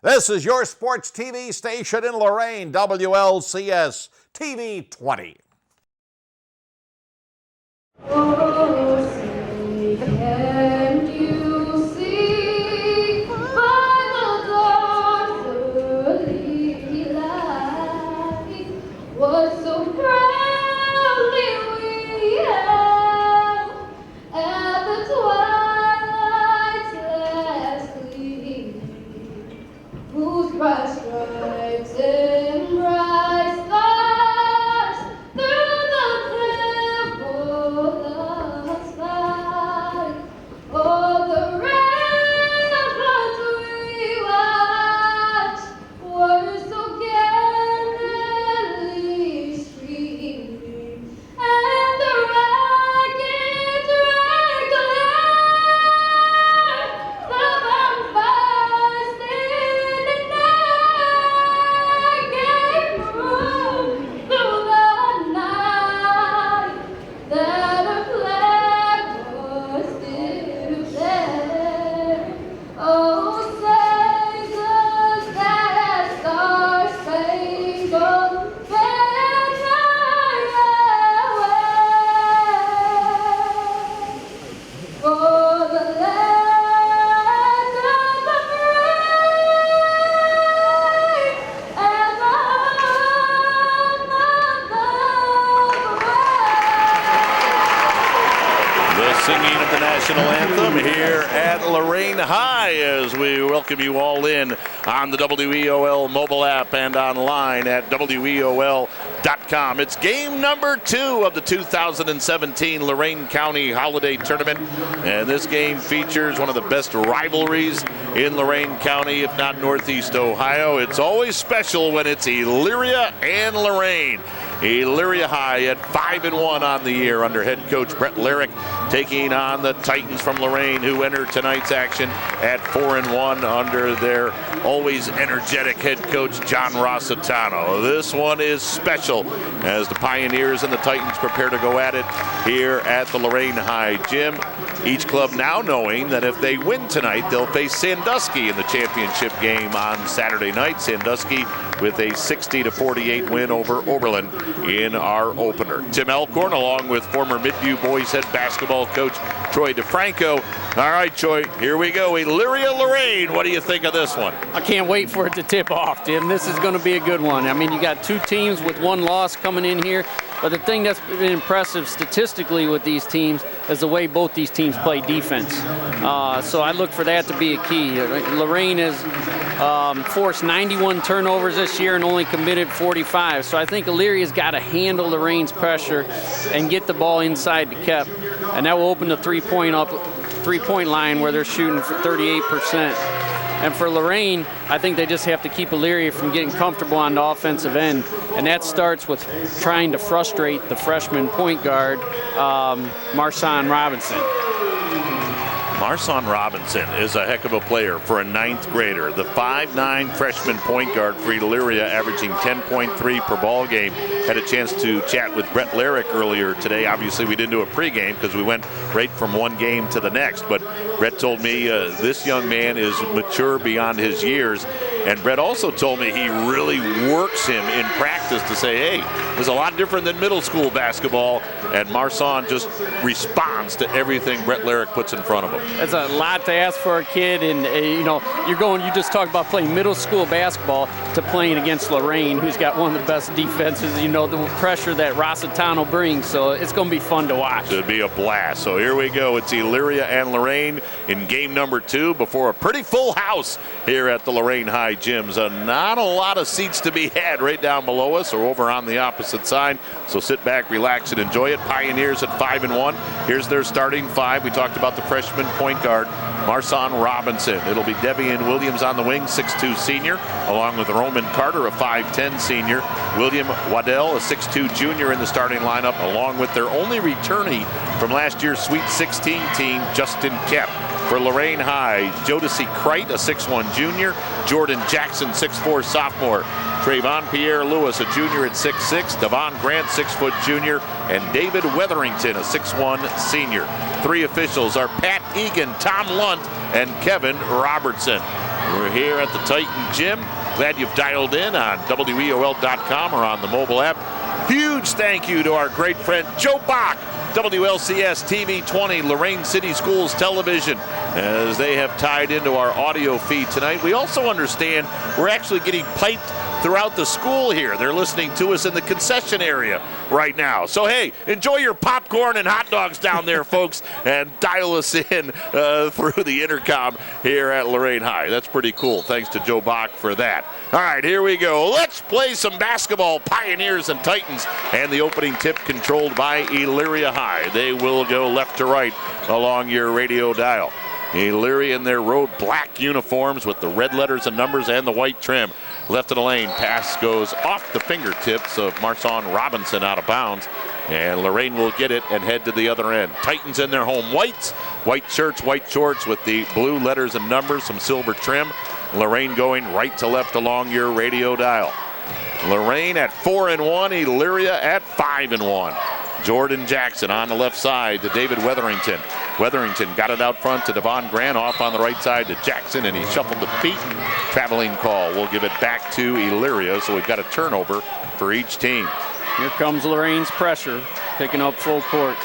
This is your sports TV station in Lorain, WLCS TV 20. Oh, say, can you see by the dawn's early light what so proudly we hailed at the twilight's last gleam, whose bright stripes and bright stars through the perilous fight, oh, the ramparts we watched were so gallantly streaming, and the ragged glare, the bonfires standing there, gave room through the night that a flag was still there. Oh, say does that star-spangled banner yet wave for the land of the free and the home of the brave? The singing of the national anthem here at Lorain High as we welcome you all in on the WEOL mobile app and online at WEOL.com. It's game number 2 of the 2017 Lorain County Holiday Tournament, and this game features one of the best rivalries in Lorain County, if not Northeast Ohio. It's always special when it's Elyria and Lorain. Elyria High at 5-1 on the year under head coach Brett Lyrick, taking on the Titans from Lorain, who enter tonight's action at 4-1 under their always energetic head coach John Rossitano. This one is special as the Pioneers and the Titans prepare to go at it here at the Lorain High gym. Each club now knowing that if they win tonight, they'll face Sandusky in the championship game on Saturday night. Sandusky with a 60-48 win over Oberlin in our opener. Tim Elkhorn, along with former Midview boys head basketball coach Troy DeFranco. All right, Troy, here we go. Elyria Lorain, what do you think of this one? I can't wait for it to tip off, Tim. This is going to be a good one. I mean, you got two teams with one loss coming in here, but the thing that's been impressive statistically with these teams is the way both these teams play defense. So I look for that to be a key. Lorain has forced 91 turnovers this year and only committed 45. So I think Elyria's got to handle Lorain's pressure and get the ball inside the Kep, and that will open the three-point line where they're shooting for 38%. And for Lorain, I think they just have to keep Elyria from getting comfortable on the offensive end. And that starts with trying to frustrate the freshman point guard, Marson Robinson. Marson Robinson is a heck of a player for a 9th grader. The 5'9" freshman point guard for Elyria, averaging 10.3 per ball game. Had a chance to chat with Brett Lyrick earlier today. Obviously, we didn't do a pregame because we went right from one game to the next. But Brett told me this young man is mature beyond his years. And Brett also told me he really works him in practice to say, hey, this is a lot different than middle school basketball. And Marson just responds to everything Brett Lyrick puts in front of him. That's a lot to ask for a kid, and you just talked about playing middle school basketball to playing against Lorain, who's got one of the best defenses, the pressure that Rossitano brings, so it's going to be fun to watch. It'll be a blast. So here we go. It's Elyria and Lorain in game number 2 before a pretty full house here at the Lorain High gyms. Not a lot of seats to be had right down below us or over on the opposite side, so sit back, relax, and enjoy it. Pioneers at 5-1. Here's their starting 5. We talked about the freshman point guard, Marson Robinson. It'll be Devian Williams on the wing, 6'2" senior, along with Roman Carter, a 5'10" senior. William Waddell, a 6'2" junior in the starting lineup, along with their only returnee from last year's Sweet 16 team, Justin Kep. For Lorain High, Jodeci Kreit, a 6'1" junior. Jordan Jackson, 6'4" sophomore. Trayvon Pierre Lewis, a junior at 6'6", Devon Grant, 6-foot junior, and David Weatherington, a 6'1" senior. 3 officials are Pat Egan, Tom Lunt, and Kevin Robertson. We're here at the Titan Gym. Glad you've dialed in on WEOL.com or on the mobile app. Huge thank you to our great friend Joe Bach, WLCS TV 20, Lorain City Schools Television, as they have tied into our audio feed tonight. We also understand we're actually getting piped throughout the school here. They're listening to us in the concession area right now. So, hey, enjoy your popcorn and hot dogs down there, folks, and dial us in through the intercom here at Lorain High. That's pretty cool. Thanks to Joe Bach for that. All right, here we go. Let's play some basketball. Pioneers and Titans, and the opening tip controlled by Elyria High. They will go left to right along your radio dial. Elyria in their road black uniforms with the red letters and numbers and the white trim. Left of the lane, pass goes off the fingertips of Marson Robinson out of bounds, and Lorain will get it and head to the other end. Titans in their home whites, white shirts, white shorts with the blue letters and numbers, some silver trim. Lorain going right to left along your radio dial. Lorain at 4-1, Elyria at 5-1. Jordan Jackson on the left side to David Wetherington. Wetherington got it out front to Devon Grant, off on the right side to Jackson, and he shuffled the feet. Traveling call. We'll give it back to Elyria, so we've got a turnover for each team. Here comes Lorain's pressure, picking up full court.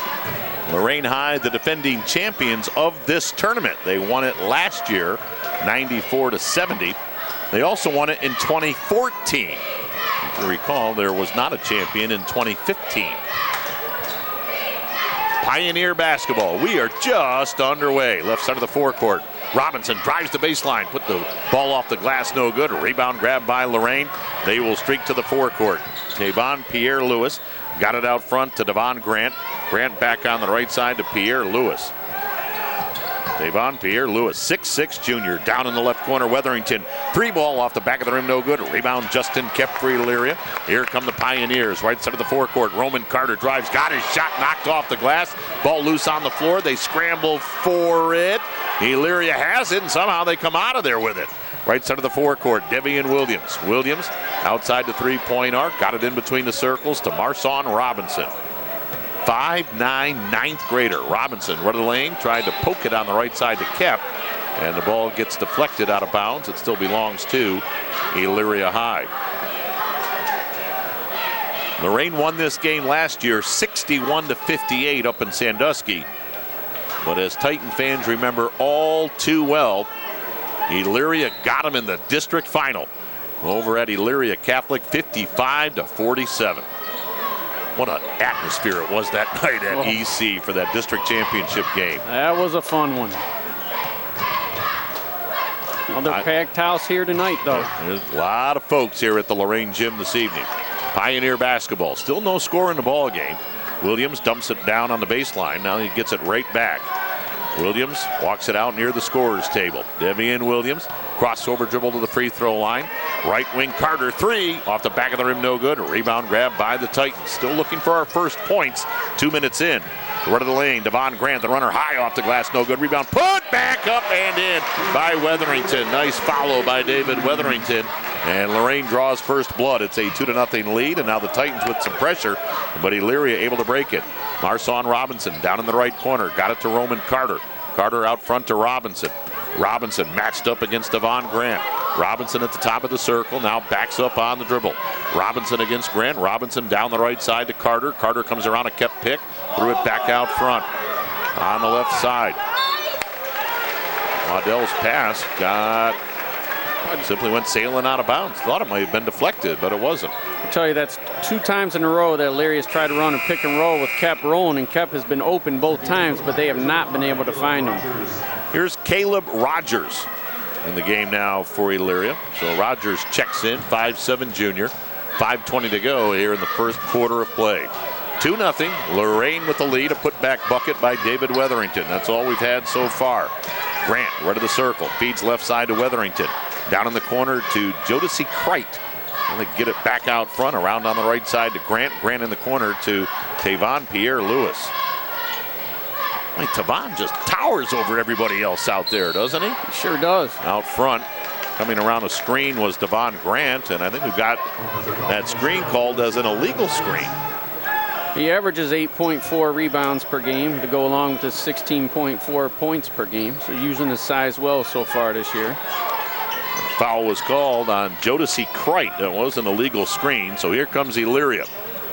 Lorain High, the defending champions of this tournament. They won it last year, 94-70. They also won it in 2014. If you recall, there was not a champion in 2015. Pioneer basketball. We are just underway. Left side of the forecourt. Robinson drives the baseline. Put the ball off the glass. No good. Rebound grab by Lorain. They will streak to the forecourt. Tavon Pierre-Louis got it out front to Devon Grant. Grant back on the right side to Pierre-Louis. Tavon Pierre-Louis, 6'6" junior, down in the left corner. Wetherington, three ball off the back of the rim, no good. Rebound Justin kept for Elyria. Here come the Pioneers, right side of the forecourt. Roman Carter drives, got his shot knocked off the glass. Ball loose on the floor. They scramble for it. Elyria has it, and somehow they come out of there with it. Right side of the forecourt, Devian Williams. Williams outside the three-point arc, got it in between the circles to Marson Robinson. 5'9", ninth grader. Robinson, right of the lane, tried to poke it on the right side to Kep, and the ball gets deflected out of bounds. It still belongs to Elyria High. Lorain won this game last year 61-58 up in Sandusky. But as Titan fans remember all too well, Elyria got them in the district final over at Elyria Catholic, 55-47. What an atmosphere it was that night at EC for that district championship game. That was a fun one. Another packed house here tonight, though. There's a lot of folks here at the Lorain Gym this evening. Pioneer basketball. Still no score in the ball game. Williams dumps it down on the baseline. Now he gets it right back. Williams walks it out near the scorer's table. Devian Williams, crossover dribble to the free throw line. Right wing Carter, three, off the back of the rim, no good. A rebound grab by the Titans. Still looking for our first points, 2 minutes in. Right of the lane, Devon Grant, the runner high off the glass, no good. Rebound put back up and in by Wetherington. Nice follow by David Wetherington. And Lorain draws first blood. It's a 2-0 lead, and now the Titans with some pressure, but Elyria able to break it. Marson Robinson down in the right corner, got it to Roman Carter. Carter out front to Robinson. Robinson matched up against Devon Grant. Robinson at the top of the circle, now backs up on the dribble. Robinson against Grant. Robinson down the right side to Carter. Carter comes around a kept pick, threw it back out front on the left side. Waddell's pass simply went sailing out of bounds. Thought it might have been deflected, but it wasn't. I tell you, that's 2 times in a row that Elyria's tried to run a pick and roll with Kep rolling, and Kep has been open both times, but they have not been able to find him. Here's Caleb Rogers in the game now for Elyria. So Rogers checks in, 5'7" junior. 5:20 to go here in the first quarter of play. 2-0, Lorain with the lead, a putback bucket by David Wetherington. That's all we've had so far. Grant, right of the circle, feeds left side to Wetherington. Down in the corner to Jodeci Kreit. And they get it back out front, around on the right side to Grant. Grant in the corner to Tavon Pierre-Louis. Tavon just towers over everybody else out there, doesn't he? He sure does. Out front, coming around a screen was Devon Grant, and I think we've got that screen called as an illegal screen. He averages 8.4 rebounds per game to go along with his 16.4 points per game. So using his size well so far this year. Foul was called on Jodeci Crite. That was an illegal screen. So here comes Elyria.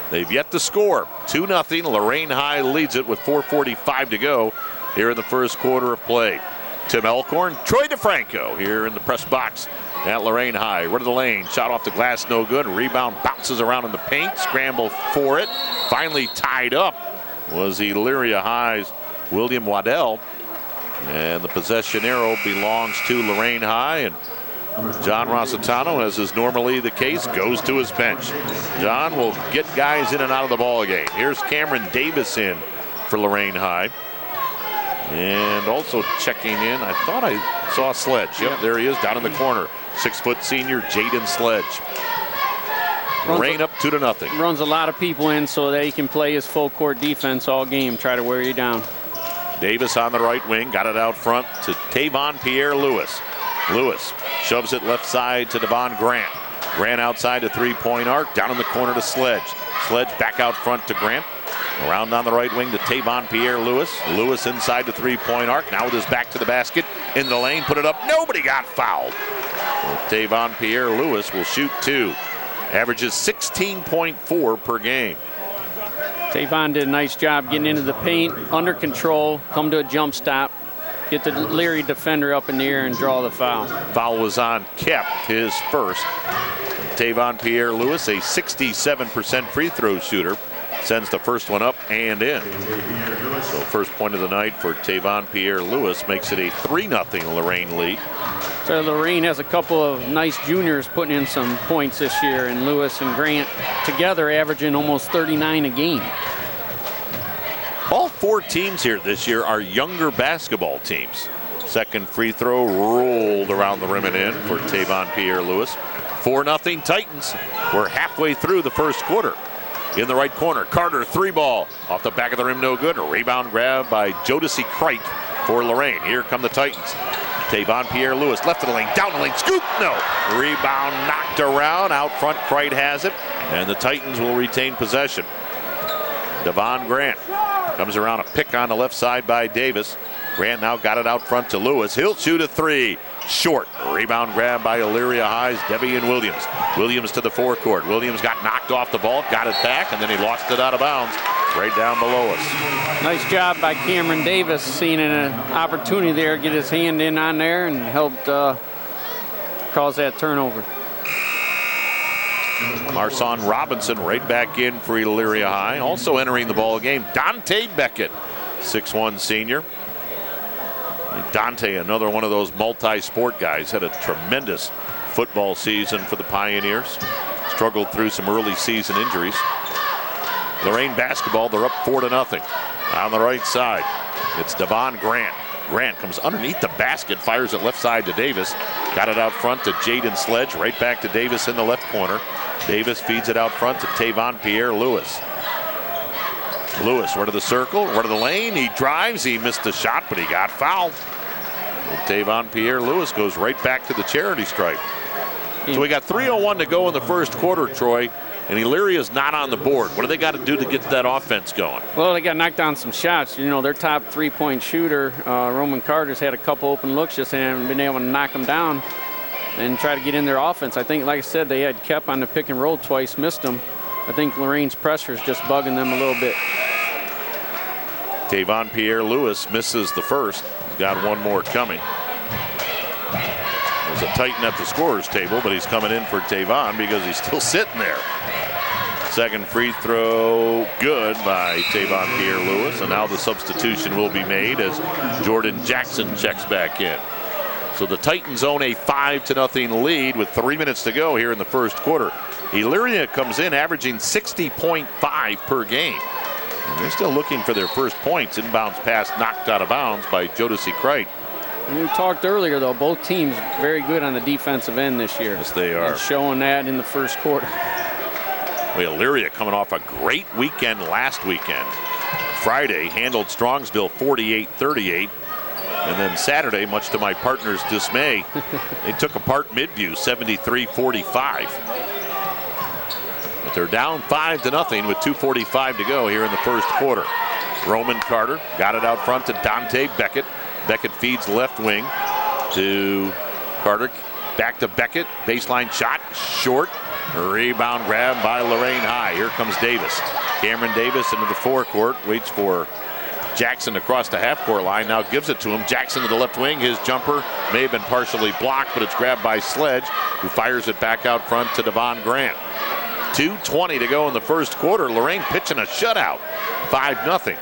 They've yet to score. 2-0. Lorain High leads it with 4:45 to go here in the first quarter of play. Tim Elkhorn, Troy DeFranco here in the press box at Lorain High. Right to the lane, shot off the glass, no good. Rebound bounces around in the paint, scramble for it. Finally tied up was Elyria High's William Waddell. And the possession arrow belongs to Lorain High, and John Rossitano, as is normally the case, goes to his bench. John will get guys in and out of the ball game. Here's Cameron Davis in for Lorain High. And also checking in, I thought I saw Sledge. Yep, there he is down in the corner. 6-foot senior Jaden Sledge. Lorain up 2-0. Runs a lot of people in so that he can play his full court defense all game, try to wear you down. Davis on the right wing, got it out front to Tavon Pierre Lewis. Lewis shoves it left side to Devon Grant. Grant outside the three-point arc, down in the corner to Sledge. Sledge back out front to Grant. Around on the right wing to Tavon Pierre Lewis. Lewis inside the three-point arc, now with his back to the basket. In the lane, put it up, nobody got fouled. Tavon Pierre Lewis will shoot 2. Averages 16.4 per game. Tavon did a nice job getting into the paint, under control, come to a jump stop, get the Leary defender up in the air and draw the foul. Foul was on Kep, his first. Tavon Pierre Lewis, a 67% free throw shooter, sends the first one up and in. So first point of the night for Tavon Pierre Lewis makes it a 3-0 Lorain lead. So Lorain has a couple of nice juniors putting in some points this year, and Lewis and Grant together averaging almost 39 a game. All 4 teams here this year are younger basketball teams. Second free throw rolled around the rim and in for Tavon Pierre Lewis. 4-0 Titans. We're halfway through the first quarter. In the right corner, Carter 3-ball. Off the back of the rim, no good. A rebound grab by Jodeci Crite for Lorain. Here come the Titans. Tavon Pierre Lewis, left of the lane, down the lane, scoop, no. Rebound knocked around, out front, Crite has it, and the Titans will retain possession. Devon Grant comes around, a pick on the left side by Davis. Grant now got it out front to Lewis. He'll shoot a 3. Short. Rebound grab by Elyria High's Devian Williams. Williams to the forecourt. Williams got knocked off the ball, got it back, and then he lost it out of bounds right down below us. Nice job by Cameron Davis, seeing an opportunity there, get his hand in on there and helped cause that turnover. Marson Robinson right back in for Elyria High. Also entering the ball game, Dante Beckett, 6'1" senior. Dante, another one of those multi-sport guys, had a tremendous football season for the Pioneers. Struggled through some early season injuries. Lorain basketball, they're up 4-0. On the right side, it's Devon Grant. Grant comes underneath the basket, fires it left side to Davis. Got it out front to Jaden Sledge, right back to Davis in the left corner. Davis feeds it out front to Tavon Pierre Lewis. Lewis, right of the circle, right of the lane. He drives, he missed the shot, but he got fouled. And Tavon Pierre Lewis goes right back to the charity stripe. So we got 3:01 to go in the first quarter, Troy, and Elyria's not on the board. What do they got to do to get that offense going? Well, they got to knock down some shots. You know, their top three-point shooter, Roman Carter's had a couple open looks, just haven't been able to knock them down and try to get in their offense. I think, like I said, they had Kep on the pick and roll twice, missed them. I think Lorain's pressure is just bugging them a little bit. Tavon Pierre Lewis misses the first. He's got one more coming. There's a Titan at the scorer's table, but he's coming in for Tavon because he's still sitting there. Second free throw good by Tavon Pierre Lewis, and now the substitution will be made as Jordan Jackson checks back in. So the Titans own a 5-0 lead with 3 minutes to go here in the first quarter. Elyria comes in averaging 60.5 per game. And they're still looking for their first points. Inbounds pass knocked out of bounds by Jodeci Crite. We talked earlier, though, both teams very good on the defensive end this year. Yes, they are. And showing that in the first quarter. Well, Elyria coming off a great weekend last weekend. Friday handled Strongsville 48-38. And then Saturday, much to my partner's dismay, they took apart Midview 73-45. But they're down 5-0 with 2:45 to go here in the first quarter. Roman Carter got it out front to Dante Beckett. Beckett feeds left wing to Carter. Back to Beckett. Baseline shot. Short. Rebound grab by Lorain High. Here comes Davis. Cameron Davis into the forecourt. Waits for Jackson across the half-court line. Now gives it to him. Jackson to the left wing. His jumper may have been partially blocked, but it's grabbed by Sledge, who fires it back out front to Devon Grant. 2:20 to go in the first quarter. Lorain pitching a shutout. 5-0.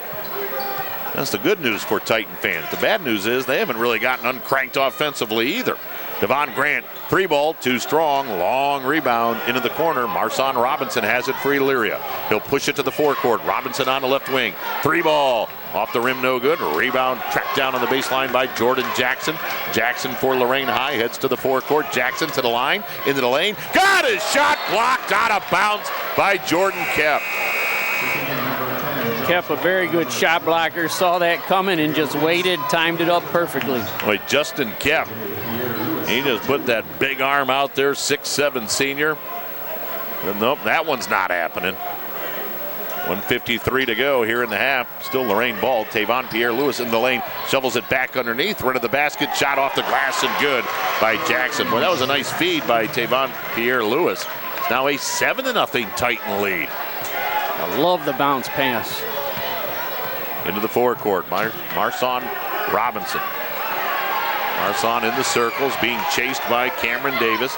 That's the good news for Titan fans. The bad news is they haven't really gotten uncranked offensively either. Devon Grant, 3-ball, too strong, long rebound into the corner. Marson Robinson has it for Elyria. He'll push it to the forecourt. Robinson on the left wing. 3-ball, off the rim, no good. Rebound tracked down on the baseline by Jordan Jackson. Jackson for Lorain High, heads to the forecourt. Jackson to the line, into the lane. Got his shot blocked out of bounds by Jordan Kep. Kep, a very good shot blocker, saw that coming and just waited, timed it up perfectly. Wait, Justin Kep. He just put that big arm out there, 6'7" senior. But nope, that one's not happening. 1:53 to go here in the half. Still Lorain ball. Tavon Pierre-Louis in the lane. Shovels it back underneath. Run of the basket. Shot off the glass and good by Jackson. Well, that was a nice feed by Tavon Pierre-Louis. It's now a 7-0 Titan lead. I love the bounce pass. Into the forecourt. Marson Robinson. Marson in the circles, being chased by Cameron Davis.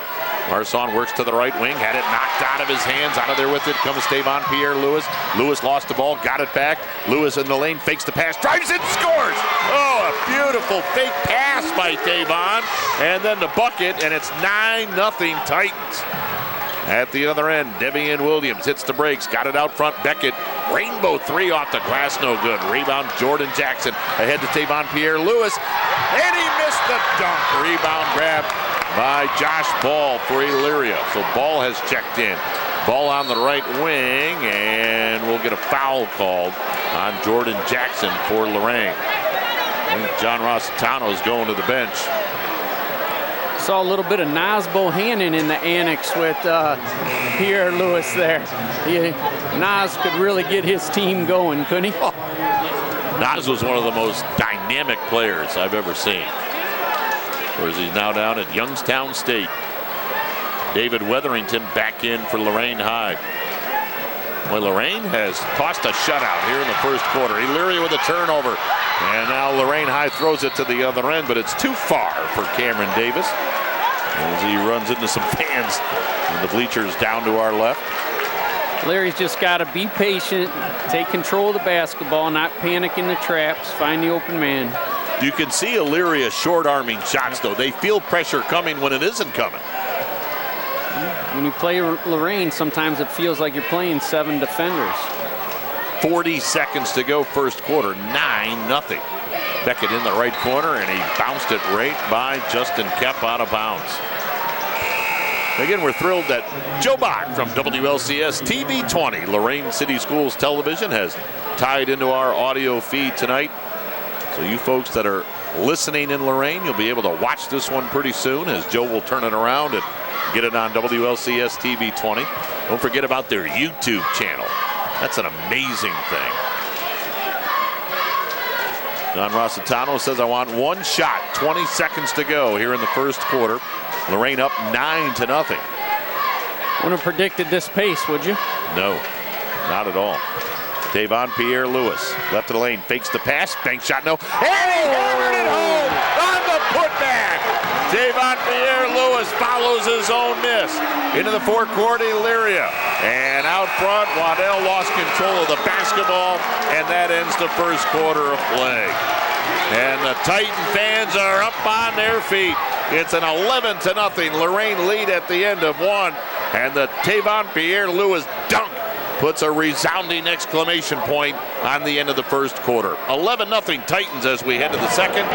Marson works to the right wing, had it knocked out of his hands. Out of there with it comes Tavon Pierre-Louis. Lewis lost the ball, got it back. Lewis in the lane, fakes the pass, drives it, scores! Oh, a beautiful fake pass by Tavon. And then the bucket, and it's 9-0 Titans. At the other end, Devian Williams hits the brakes, got it out front. Beckett, rainbow three off the glass, no good. Rebound, Jordan Jackson ahead to Tavon Pierre-Louis, and he missed the dunk. Rebound grab by Josh Ball for Elyria. So Ball has checked in. Ball on the right wing, and we'll get a foul called on Jordan Jackson for Lorain. I think John Rossitano is going to the bench. Saw a little bit of Nas Bohannon in the annex with Pierre-Louis there. Nas could really get his team going, couldn't he? Oh. Nas was one of the most dynamic players I've ever seen. Whereas he's now down at Youngstown State. David Wetherington back in for Lorain High. Well, Lorain has tossed a shutout here in the first quarter. Elyria with a turnover. And now Lorain High throws it to the other end, but it's too far for Cameron Davis as he runs into some fans in the bleachers down to our left. Larry's just got to be patient, take control of the basketball, not panic in the traps, find the open man. You can see Elyria short-arming shots, though. They feel pressure coming when it isn't coming. When you play Lorain, sometimes it feels like you're playing 7 defenders. 40 seconds to go first quarter, 9-0. Beckett in the right corner, and he bounced it right by Justin Kep out of bounds. Again, we're thrilled that Joe Bach from WLCS TV 20, Lorain City Schools Television, has tied into our audio feed tonight. So you folks that are listening in Lorain, you'll be able to watch this one pretty soon as Joe will turn it around and get it on WLCS TV 20. Don't forget about their YouTube channel. That's an amazing thing. John Rossitano says, I want one shot. 20 seconds to go here in the first quarter. Lorain up 9-0. Wouldn't have predicted this pace, would you? No, not at all. Tavon Pierre-Louis, left of the lane, fakes the pass, bank shot, no. And he hammered it home on the putback. Tavon Pierre-Louis follows his own miss into the forecourt, Elyria. And out front, Waddell lost control of the basketball, and that ends the first quarter of play. And the Titan fans are up on their feet. It's an 11-0 Lorain lead at the end of one, and the Tavon Pierre-Louis dunk puts a resounding exclamation point on the end of the first quarter. 11-0 Titans as we head to the second.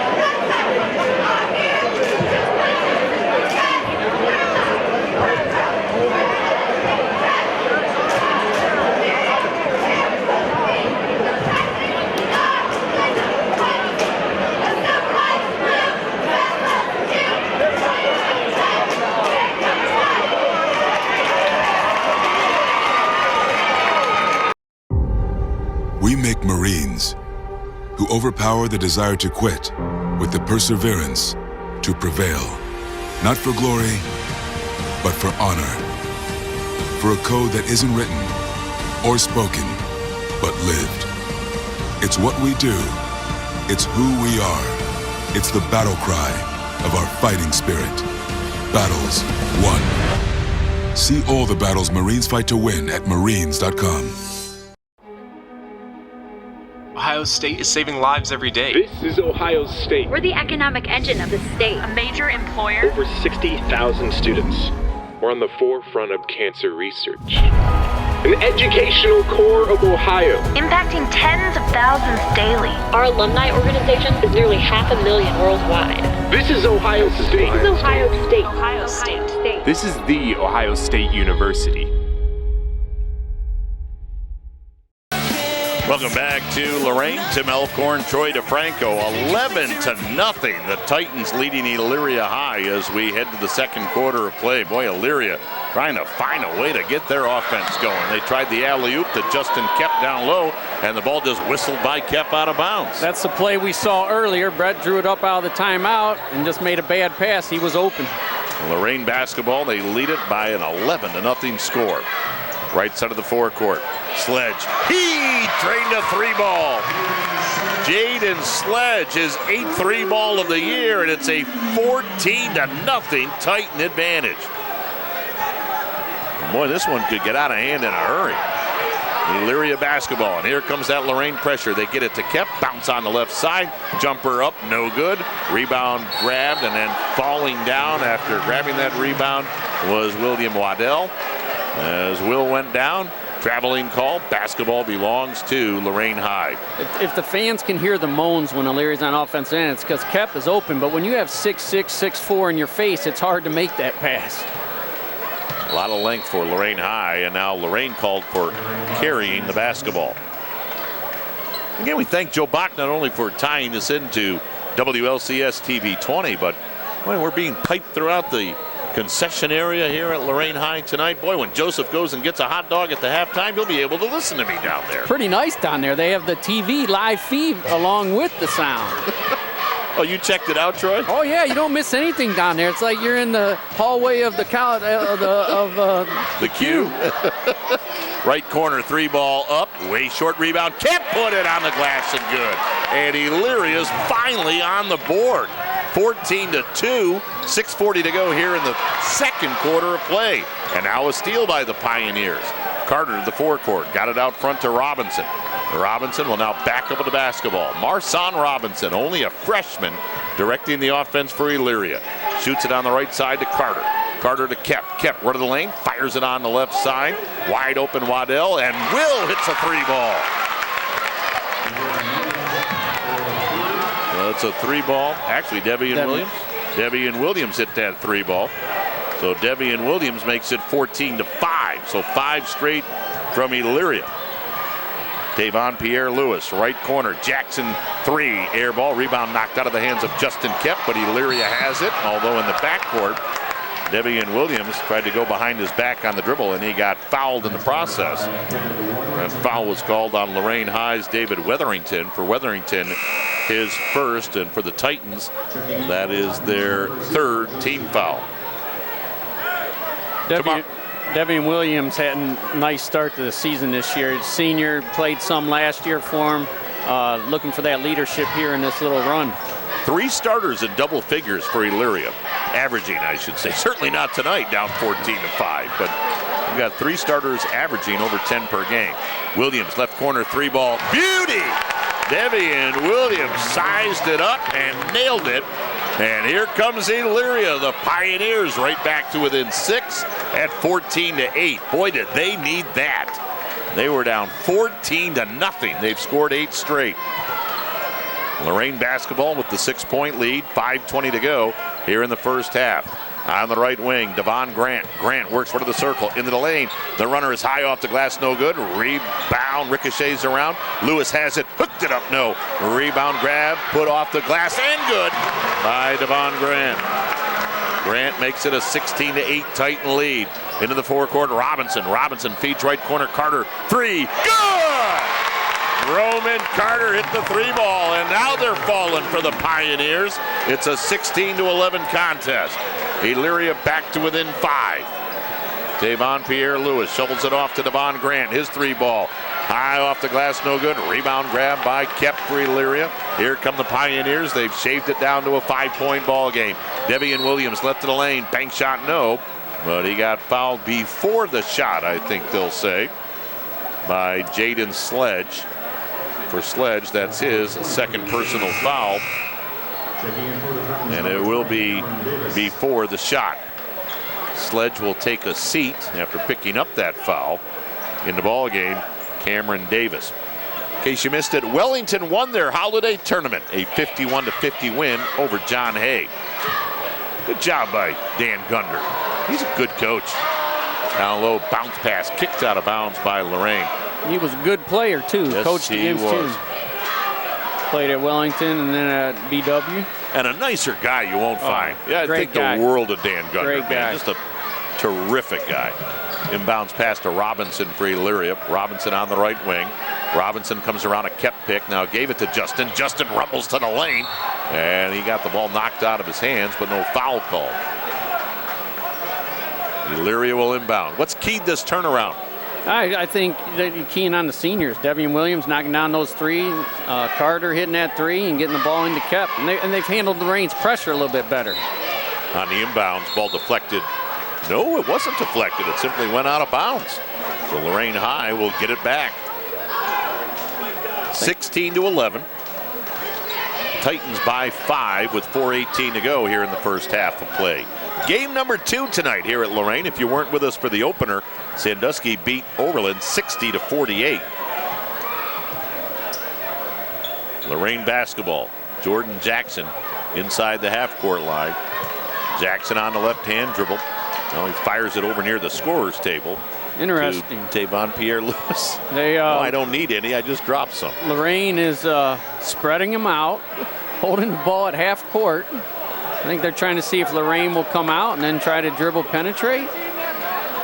We make Marines who overpower the desire to quit with the perseverance to prevail. Not for glory, but for honor. For a code that isn't written or spoken, but lived. It's what we do. It's who we are. It's the battle cry of our fighting spirit. Battles won. See all the battles Marines fight to win at marines.com. Ohio State is saving lives every day. This is Ohio State. We're the economic engine of the state. A major employer. Over 60,000 students. We're on the forefront of cancer research. An educational core of Ohio. Impacting tens of thousands daily. Our alumni organization is nearly 500,000 worldwide. This is Ohio State. This is Ohio State. Ohio State. This is the Ohio State University. Welcome back to Lorain. Tim Elkhorn, Troy DeFranco, 11-0. The Titans leading Elyria High as we head to the second quarter of play. Boy, Elyria trying to find a way to get their offense going. They tried the alley-oop that Justin kept down low, and the ball just whistled by Kep out of bounds. That's the play we saw earlier. Brett drew it up out of the timeout and just made a bad pass. He was open. Lorain basketball, they lead it by an 11-0 score. Right side of the forecourt. Sledge. He trained a three ball. Jaden Sledge, his 8th three ball of the year, and it's a 14-0 Titan advantage. Boy, this one could get out of hand in a hurry. Elyria basketball, and here comes that Lorain pressure. They get it to Kep, bounce on the left side, jumper up, no good. Rebound grabbed, and then falling down after grabbing that rebound was William Waddell. As Will went down, traveling call, basketball belongs to Lorain High. If the fans can hear the moans when Illyria's on offensive end, it's because Kep is open, but when you have 6'6", 6'4" in your face, it's hard to make that pass. A lot of length for Lorain High, and now Lorain called for carrying the basketball. Again, we thank Joe Bach not only for tying this into WLCS TV 20, but boy, we're being piped throughout the concession area here at Lorain High tonight. Boy, when Joseph goes and gets a hot dog at the halftime, he'll be able to listen to me down there. Pretty nice down there. They have the TV live feed along with the sound. Oh, you checked it out, Troy? Oh yeah, you don't miss anything down there. It's like you're in the hallway of the Q. Right corner three ball up, way short rebound. Can't put it on the glass and good. And Elyria's finally on the board. 14-2, 6:40 to go here in the second quarter of play. And now a steal by the Pioneers. Carter to the forecourt, got it out front to Robinson. Robinson will now back up with the basketball. Marson Robinson, only a freshman, directing the offense for Elyria. Shoots it on the right side to Carter. Carter to Kep. Kep, right of the lane, fires it on the left side. Wide open Waddell, and Will hits a three ball. Well, it's a three ball. Actually, Devian Williams hit that three ball. So Devian Williams makes it 14-5. So 5 straight from Elyria. Davon Pierre-Lewis, right corner. Jackson, 3, air ball. Rebound knocked out of the hands of Justin Kep, but Elyria has it. Although in the backcourt, Devian Williams tried to go behind his back on the dribble, and he got fouled in the process. That foul was called on Lorain High's David Wetherington. For Wetherington, his first, and for the Titans, that is their 3rd team foul. Devian Williams had a nice start to the season this year. Senior, played some last year for him. Looking for that leadership here in this little run. 3 starters in double figures for Elyria. Averaging, I should say. Certainly not tonight, down 14-5. But we've got 3 starters averaging over 10 per game. Williams, left corner, 3 ball. Beauty! Devian Williams sized it up and nailed it. And here comes Elyria, the Pioneers, right back to within 6 at 14-8. Boy, did they need that. They were down 14-0. They've scored 8 straight. Lorain basketball with the 6-point lead, 5:20 to go here in the first half. On the right wing, Devon Grant. Grant works for the circle, into the lane. The runner is high off the glass, no good. Rebound, ricochets around. Lewis has it, hooked it up, no. Rebound grab, put off the glass, and good by Devon Grant. Grant makes it a 16-8 Titan lead. Into the forecourt, Robinson. Robinson feeds right corner, Carter. 3, good! Roman Carter hit the 3 ball, and now they're falling for the Pioneers. It's a 16-11 contest. Elyria back to within 5. Tavon Pierre-Louis shovels it off to Devon Grant. His 3-ball. High off the glass, no good. Rebound grab by Kep for Elyria. Here come the Pioneers. They've shaved it down to a 5-point ball game. Devian Williams left to the lane. Bank shot, no. But he got fouled before the shot, I think they'll say, by Jaden Sledge. For Sledge, that's his second personal foul. And it will be before the shot. Sledge will take a seat after picking up that foul. In the ball game, Cameron Davis. In case you missed it, Wellington won their holiday tournament, a 51-50 win over John Hay. Good job by Dan Gunder. He's a good coach. Down low, bounce pass, kicked out of bounds by Lorain. He was a good player, too. Yes, Coached he against was. him. Played at Wellington and then at BW. And a nicer guy you won't find. Yeah, I think guy. the world of Dan Gunder, Great man. guy. Just a terrific guy. Inbounds pass to Robinson for Elyria. Robinson on the right wing. Robinson comes around a Kep pick. Now gave it to Justin. Justin rumbles to the lane. And he got the ball knocked out of his hands, but no foul call. Elyria will inbound. What's keyed this turnaround? I think that you're keying on the seniors. Devian Williams knocking down those 3. Carter hitting that 3 and getting the ball into Kep. And they've handled Lorain's pressure a little bit better. On the inbounds, ball deflected. No, it wasn't deflected. It simply went out of bounds. So Lorain High will get it back. 16-11. Titans by 5 with 4:18 to go here in the first half of play. Game number 2 tonight here at Lorain. If you weren't with us for the opener, Sandusky beat Oberlin 60-48. Lorain basketball. Jordan Jackson inside the half-court line. Jackson on the left-hand dribble. Now he fires it over near the scorer's table. Interesting. To Tavon Pierre-Louis. No, I don't need any. I just dropped some. Lorain is spreading them out, holding the ball at half court. I think they're trying to see if Lorain will come out and then try to dribble penetrate.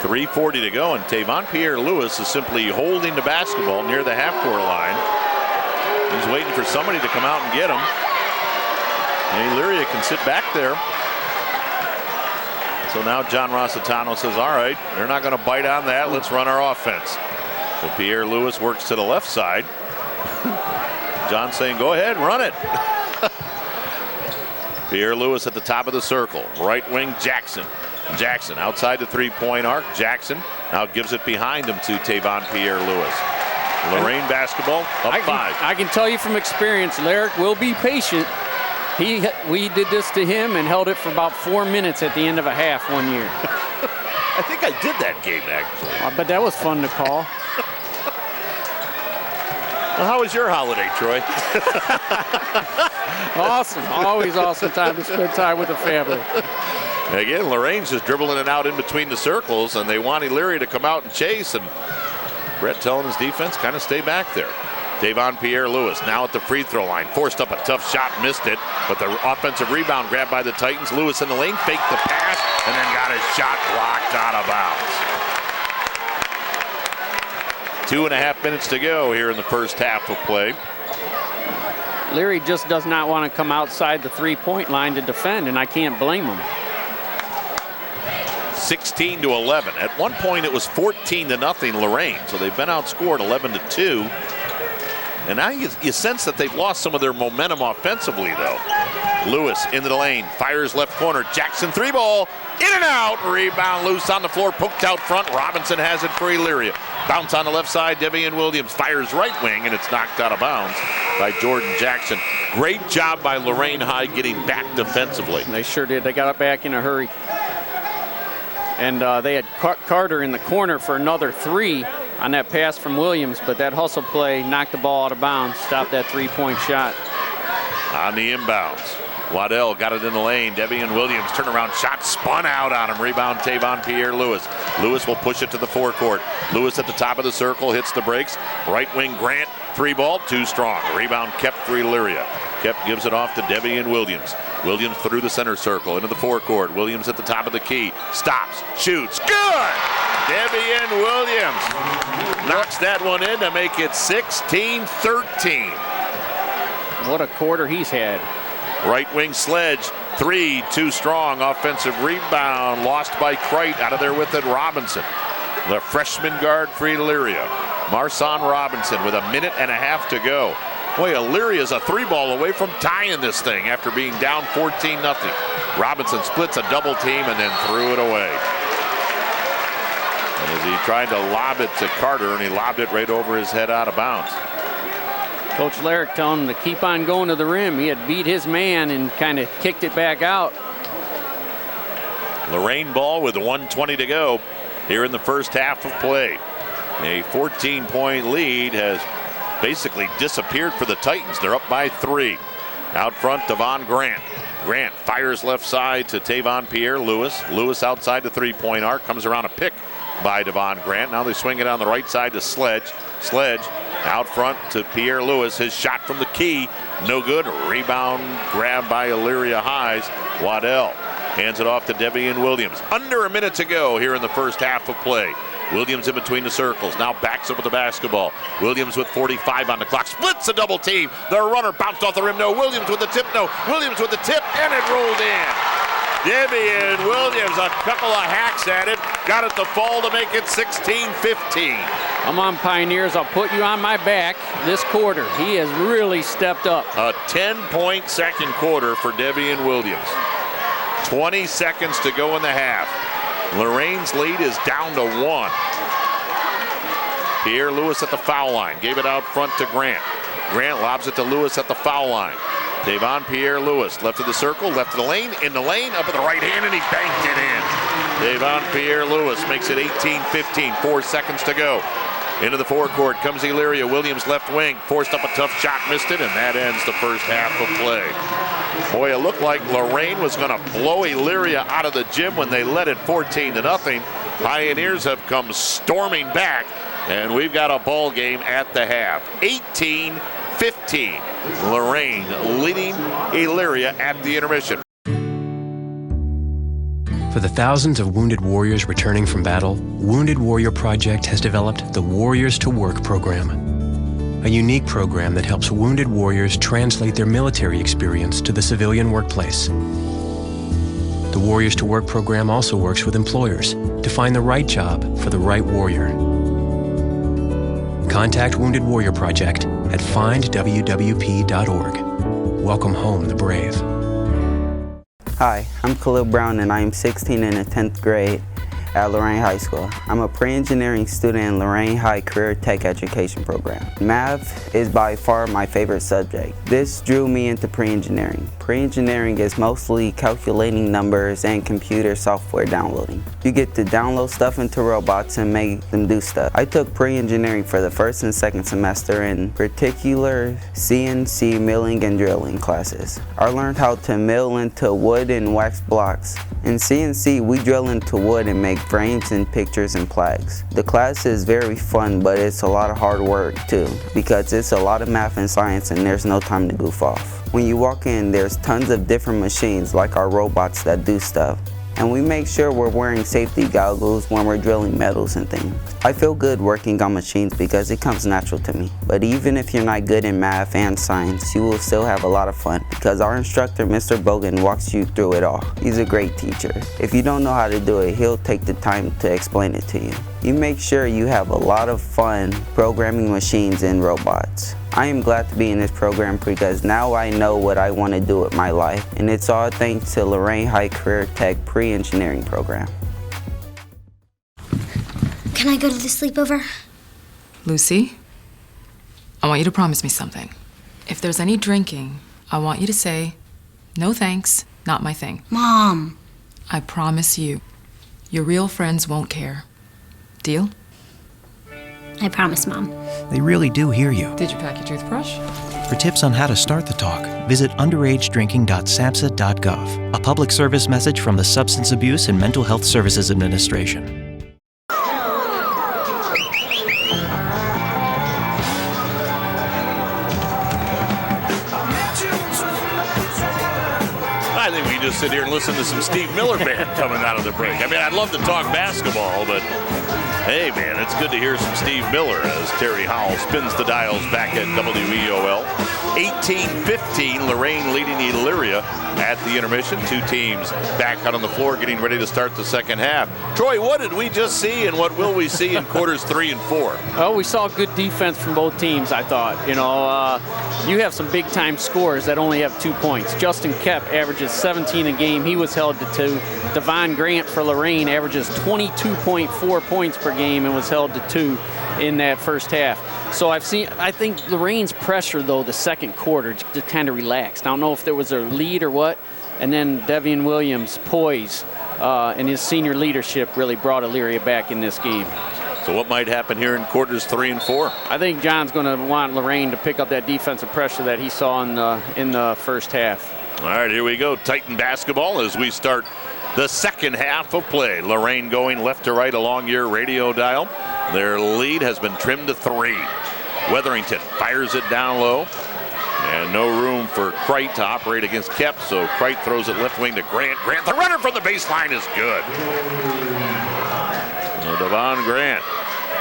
3:40 to go, and Tavon Pierre-Louis is simply holding the basketball near the half-court line. He's waiting for somebody to come out and get him. And Elyria can sit back there. So now John Rossitano says, all right, they're not going to bite on that. Let's run our offense. So Pierre-Louis works to the left side. John saying, go ahead, run it. Pierre-Louis at the top of the circle. Right wing, Jackson. Jackson outside the 3-point arc. Jackson now gives it behind him to Tavon Pierre-Louis. Lorain basketball up 5. I can tell you from experience, Larrick will be patient. We did this to him and held it for about 4 minutes at the end of a half one year. I think I did that game, actually. But that was fun to call. Well, how was your holiday, Troy? Awesome. Always awesome time to spend time with the family. Again, Lorain's just dribbling it out in between the circles, and they want Elyria to come out and chase, and Brett telling his defense kind of stay back there. Tavon Pierre-Louis now at the free throw line. Forced up a tough shot, missed it, but the offensive rebound grabbed by the Titans. Lewis in the lane, faked the pass, and then got his shot blocked out of bounds. 2.5 minutes to go here in the first half of play. Leary just does not want to come outside the 3-point line to defend, and I can't blame him. 16-11. At one point, it was 14-0 Lorain, so they've been outscored 11-2. And now you sense that they've lost some of their momentum offensively, though. Lewis into the lane, fires left corner. Jackson 3-ball, in and out. Rebound loose on the floor, poked out front. Robinson has it for Elyria. Bounce on the left side. Devian Williams fires right wing, and it's knocked out of bounds by Jordan Jackson. Great job by Lorain High getting back defensively. They sure did. They got it back in a hurry. And they had Carter in the corner for another 3 on that pass from Williams, but that hustle play knocked the ball out of bounds, stopped that 3-point shot. On the inbounds, Waddell got it in the lane. Devian Williams turnaround shot spun out on him. Rebound Tavon Pierre-Louis. Lewis will push it to the forecourt. Lewis at the top of the circle hits the brakes. Right wing Grant, 3-ball, too strong. Rebound kept for Elyria. Kep gives it off to Devian Williams. Williams through the center circle into the forecourt. Williams at the top of the key. Stops, shoots, good! Devian Williams knocks that one in to make it 16-13. What a quarter he's had. Right wing Sledge, Three, too strong. Offensive rebound lost by Crite. Out of there with it, Robinson. The freshman guard for Elyria. Marson Robinson with 1.5 minutes to go. Boy, Elyria's a 3-ball away from tying this thing after being down 14-0. Robinson splits a double team and then threw it away. And as he tried to lob it to Carter, and he lobbed it right over his head out of bounds. Coach Larrick telling him to keep on going to the rim. He had beat his man and kind of kicked it back out. Lorain ball with 1:20 to go here in the first half of play. A 14-point lead has basically disappeared for the Titans. They're up by 3. Out front, Devon Grant. Grant fires left side to Tavon Pierre-Louis. Lewis outside the 3-point arc. Comes around a pick by Devon Grant. Now they swing it on the right side to Sledge. Sledge out front to Pierre-Louis. His shot from the key. No good. Rebound grab by Elyria High's Waddell. Hands it off to Devian Williams. Under 1 minute to go here in the first half of play. Williams in between the circles. Now backs up with the basketball. Williams with 45 on the clock. Splits a double team. The runner bounced off the rim. No. Williams with the tip. No. Williams with the tip. And it rolled in. Devian Williams, a couple of hacks at it. Got it to fall to make it 16-15. Come on, Pioneers. I'll put you on my back this quarter. He has really stepped up. A 10-point second quarter for Devian Williams. 20 seconds to go in the half. Lorain's lead is down to 1. Pierre-Louis at the foul line. Gave it out front to Grant. Grant lobs it to Lewis at the foul line. Tavon Pierre-Louis left of the circle, left of the lane, in the lane, up at the right hand, and he banked it in. Tavon Pierre-Louis makes it 18-15, 4 seconds to go. Into the forecourt comes Elyria. Williams left wing, forced up a tough shot, missed it, and that ends the first half of play. Boy, it looked like Lorain was going to blow Elyria out of the gym when they led it 14-0. Pioneers have come storming back, and we've got a ball game at the half. 18-15. Lorain leading Elyria at the intermission. For the thousands of wounded warriors returning from battle, Wounded Warrior Project has developed the Warriors to Work program, a unique program that helps wounded warriors translate their military experience to the civilian workplace. The Warriors to Work program also works with employers to find the right job for the right warrior. Contact Wounded Warrior Project at findwwp.org. Welcome home the brave. Hi, I'm Khalil Brown and I am 16 in the 10th grade at Lorain High School. I'm a pre-engineering student in Lorain High Career Tech Education Program. Math is by far my favorite subject. This drew me into pre-engineering. Pre-engineering is mostly calculating numbers and computer software downloading. You get to download stuff into robots and make them do stuff. I took pre-engineering for the first and second semester, in particular CNC milling and drilling classes. I learned how to mill into wood and wax blocks. In CNC, we drill into wood and make frames and pictures and plaques. The class is very fun, but it's a lot of hard work too, because it's a lot of math and science and there's no time to goof off. When you walk in, there's tons of different machines like our robots that do stuff. And we make sure we're wearing safety goggles when we're drilling metals and things. I feel good working on machines because it comes natural to me. But even if you're not good in math and science, you will still have a lot of fun because our instructor, Mr. Bogan, walks you through it all. He's a great teacher. If you don't know how to do it, he'll take the time to explain it to you. You make sure you have a lot of fun programming machines and robots. I am glad to be in this program because now I know what I want to do with my life, and it's all thanks to Lorain High Career Tech Pre-Engineering Program. Can I go to the sleepover? Lucy, I want you to promise me something. If there's any drinking, I want you to say, "No thanks, not my thing." Mom! I promise you, your real friends won't care. Deal? I promise, Mom. They really do hear you. Did you pack your toothbrush? For tips on how to start the talk, visit underagedrinking.samhsa.gov. A public service message from the Substance Abuse and Mental Health Services Administration. I think we can just sit here and listen to some Steve Miller Band coming out of the break. I mean, I'd love to talk basketball, but Hey, man, it's good to hear some Steve Miller as Terry Howell spins the dials back at WEOL. 18-15, Lorain leading Elyria at the intermission. Two teams back out on the floor getting ready to start the second half. Troy, what did we just see and what will we see in quarters 3 and 4? Oh, we saw good defense from both teams, I thought. You have some big-time scorers that only have 2 points. Justin Kep averages 17 a game. He was held to 2. Devon Grant for Lorain averages 22.4 points per game and was held to 2 in that first half. So I think Lorain's pressure, though, the second quarter just kind of relaxed. I don't know if there was a lead or what. And then Devian Williams' poise and his senior leadership really brought Elyria back in this game. So what might happen here in quarters 3 and 4? I think John's going to want Lorain to pick up that defensive pressure that he saw in the first half. All right, here we go. Titan basketball as we start the second half of play. Lorain going left to right along your radio dial. Their lead has been trimmed to 3. Wetherington fires it down low. And no room for Kreit to operate against Kep, so Kreit throws it left wing to Grant. Grant, the runner from the baseline, is good. Devon Grant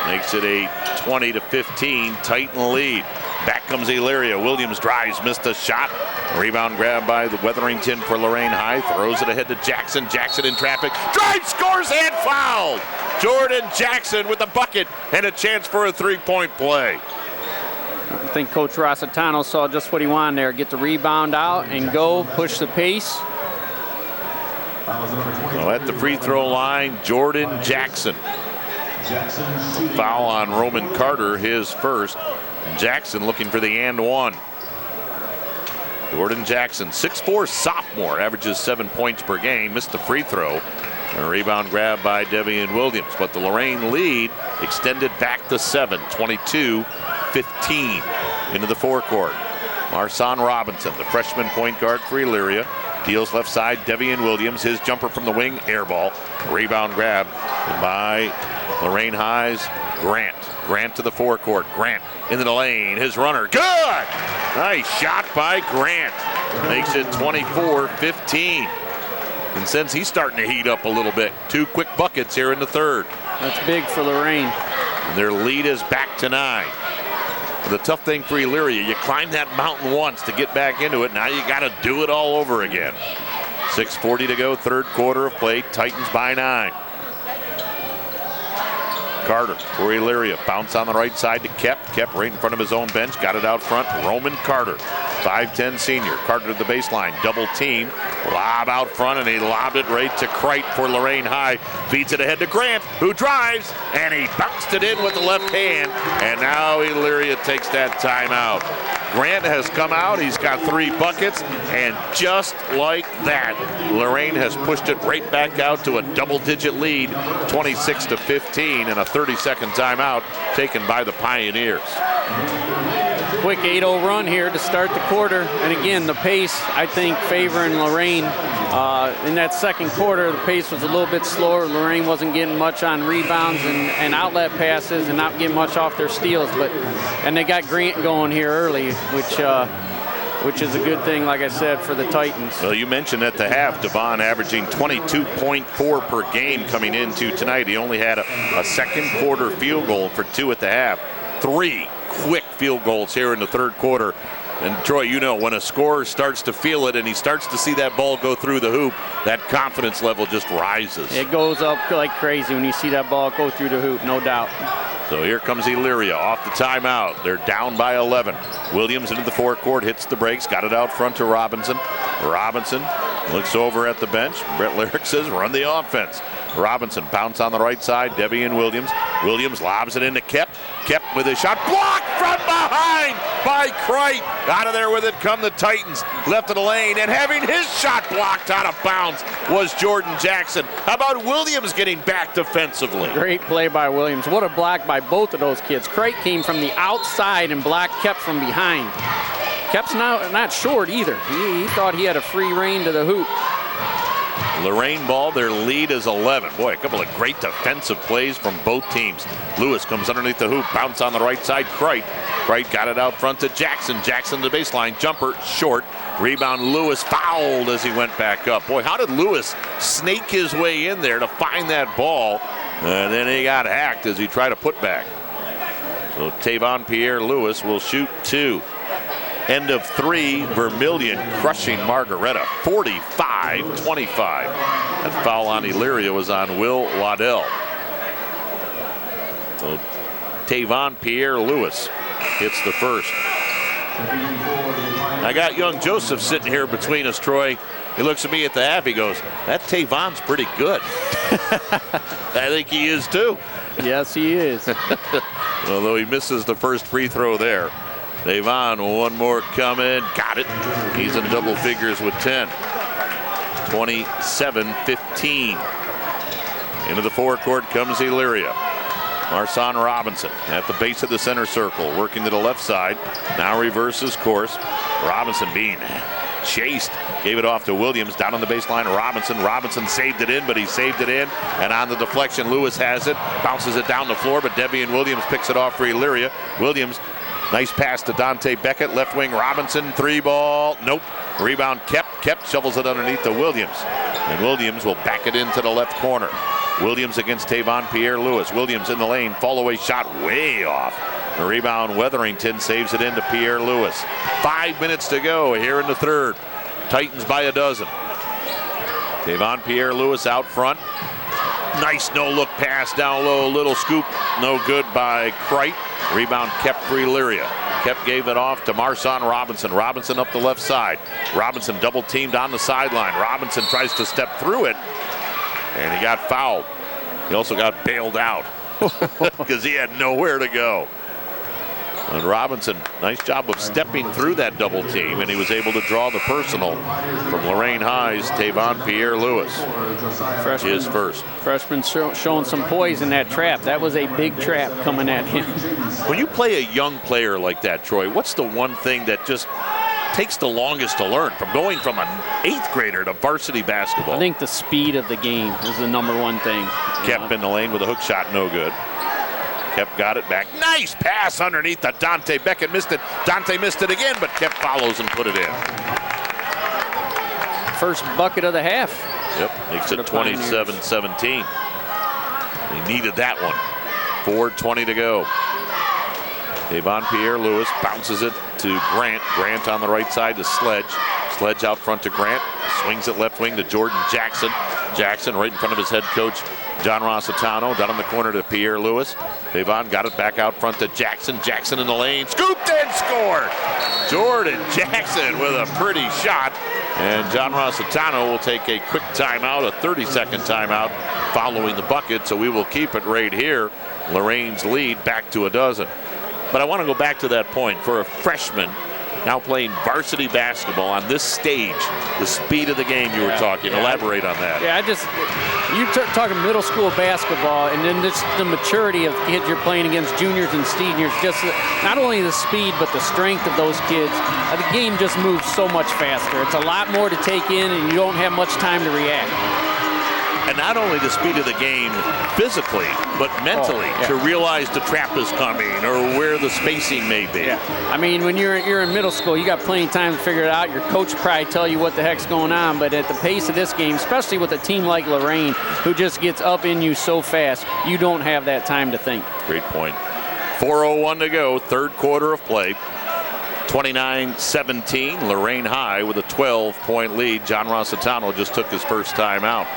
makes it a 20-15 Titan lead. Back comes Elyria. Williams drives, missed a shot. Rebound grab by the Wetherington for Lorain High. Throws it ahead to Jackson. Jackson in traffic. Drives, scores, and fouled. Jordan Jackson with the bucket and a chance for a three-point play. I think Coach Rossitano saw just what he wanted there. Get the rebound out and go, push the pace. So at the free throw line, Jordan Jackson. Foul on Roman Carter, his first. Jackson looking for the and one. Jordan Jackson, 6'4" sophomore, averages 7 points per game. Missed the free throw. A rebound grab by Devian Williams, but the Lorain lead extended back to 7, 22-15 into the forecourt. Marson Robinson, the freshman point guard for Elyria, deals left side. Devian Williams, his jumper from the wing, air ball. Rebound grab by Lorain High's Grant. Grant to the forecourt. Grant into the lane. His runner, good! Nice shot by Grant. Makes it 24-15. And since he's starting to heat up a little bit, 2 quick buckets here in the third. That's big for Lorain. And their lead is back to 9. The tough thing for Elyria, you climb that mountain once to get back into it. Now you got to do it all over again. 6:40 to go, third quarter of play. Titans by 9. Carter for Elyria. Bounce on the right side to Kep. Kep right in front of his own bench. Got it out front. Roman Carter, 5'10" senior. Carter to the baseline. Double team. Lob out front, and he lobbed it right to Kreit for Lorain High. Feeds it ahead to Grant, who drives, and he bounced it in with the left hand. And now Elyria takes that timeout. Grant has come out. He's got 3 buckets, and just like that, Lorain has pushed it right back out to a double-digit lead, 26-15, and a 30-second timeout taken by the Pioneers. Quick 8-0 run here to start the quarter. And again, the pace, I think, favoring Lorain. In that second quarter, the pace was a little bit slower. Lorain wasn't getting much on rebounds and outlet passes and not getting much off their steals. And they got Grant going here early, which is a good thing, like I said, for the Titans. Well, you mentioned at the half, Devon averaging 22.4 per game coming into tonight. He only had a second quarter field goal for 2 at the half. 3 quick field goals here in the third quarter. And Troy, you know, when a scorer starts to feel it and he starts to see that ball go through the hoop, that confidence level just rises. It goes up like crazy when you see that ball go through the hoop, no doubt. So here comes Elyria off the timeout. They're down by 11. Williams into the forecourt, hits the brakes, got it out front to Robinson. Robinson looks over at the bench. Brett Lyric says, run the offense. Robinson bounce on the right side. Devian Williams. Williams lobs it into Kep. Kep with a shot blocked from behind by Kreit. Out of there with it come the Titans. Left of the lane and having his shot blocked out of bounds was Jordan Jackson. How about Williams getting back defensively? Great play by Williams. What a block by both of those kids. Kreit came from the outside and blocked Kep from behind. Kep's not short either. He thought he had a free rein to the hoop. Lorain ball, their lead is 11. Boy, a couple of great defensive plays from both teams. Lewis comes underneath the hoop, bounce on the right side, Kreit. Kreit got it out front to Jackson. Jackson to the baseline, jumper, short. Rebound, Lewis fouled as he went back up. Boy, how did Lewis snake his way in there to find that ball? And then he got hacked as he tried to put back. So Tavon Pierre-Lewis will shoot 2. End of 3, Vermilion crushing Margaretta, 45-25. That foul on Elyria was on Will Waddell. So Tavon Pierre-Lewis hits the first. I got young Joseph sitting here between us, Troy. He looks at me at the half. He goes, that Tavon's pretty good. I think he is too. Yes, he is. Although he misses the first free throw there. Tavon, one more coming. Got it. He's in double figures with 10. 27-15. Into the forecourt comes Elyria. Marson Robinson at the base of the center circle, working to the left side. Now reverses course. Robinson being chased. Gave it off to Williams down on the baseline. Robinson saved it in, but he saved it in. And on the deflection, Lewis has it. Bounces it down the floor, but Devian Williams picks it off for Elyria. Williams, nice pass to Dante Beckett. Left wing Robinson, 3-ball. Nope. Rebound Kep shovels it underneath to Williams. And Williams will back it into the left corner. Williams against Tavon Pierre-Lewis. Williams in the lane. Fall away shot way off. The rebound, Weatherington saves it into Pierre-Lewis. 5 minutes to go here in the third. Titans by a dozen. Tavon Pierre-Lewis out front. Nice no-look pass down low. Little scoop. No good by Kreit. Rebound kept for Elyria. Kep gave it off to Marson Robinson. Robinson up the left side. Robinson double teamed on the sideline. Robinson tries to step through it. And he got fouled. He also got bailed out because he had nowhere to go. And Robinson, nice job of stepping through that double team, and he was able to draw the personal from Lorain High's Tavon Pierre-Lewis. His first. Freshman showing some poise in that trap. That was a big trap coming at him. When you play a young player like that, Troy, what's the one thing that just takes the longest to learn from going from an 8th grader to varsity basketball? I think the speed of the game is the number one thing. Kep in the lane with a hook shot, no good. Kep got it back. Nice pass underneath to Dante. Beckett missed it. Dante missed it again, but Kep follows and put it in. First bucket of the half. Yep, makes it 27-17. He needed that one. 4:20 to go. Tavon Pierre-Lewis bounces it to Grant. Grant on the right side to Sledge. Sledge out front to Grant. Swings it left wing to Jordan Jackson. Jackson right in front of his head coach, John Rossitano. Down in the corner to Pierre-Lewis. Tavon got it back out front to Jackson. Jackson in the lane. Scooped and scored! Jordan Jackson with a pretty shot. And John Rossitano will take a quick timeout, a 30-second timeout following the bucket. So we will keep it right here. Lorain's lead back to a dozen. But I want to go back to that point. For a freshman now playing varsity basketball on this stage, the speed of the game you were talking, elaborate on that. Yeah, you're talking middle school basketball, and then just the maturity of kids you're playing against, juniors and seniors, just not only the speed, but the strength of those kids. The game just moves so much faster. It's a lot more to take in, and you don't have much time to react. And not only the speed of the game physically, but mentally, to realize the trap is coming or where the spacing may be. Yeah. I mean, when you're in middle school, you got plenty of time to figure it out. Your coach will probably tell you what the heck's going on, but at the pace of this game, especially with a team like Lorain, who just gets up in you so fast, you don't have that time to think. Great point. 4:01 to go, third quarter of play. 29-17, Lorain High with a 12-point lead. John Rossitano just took his first time out.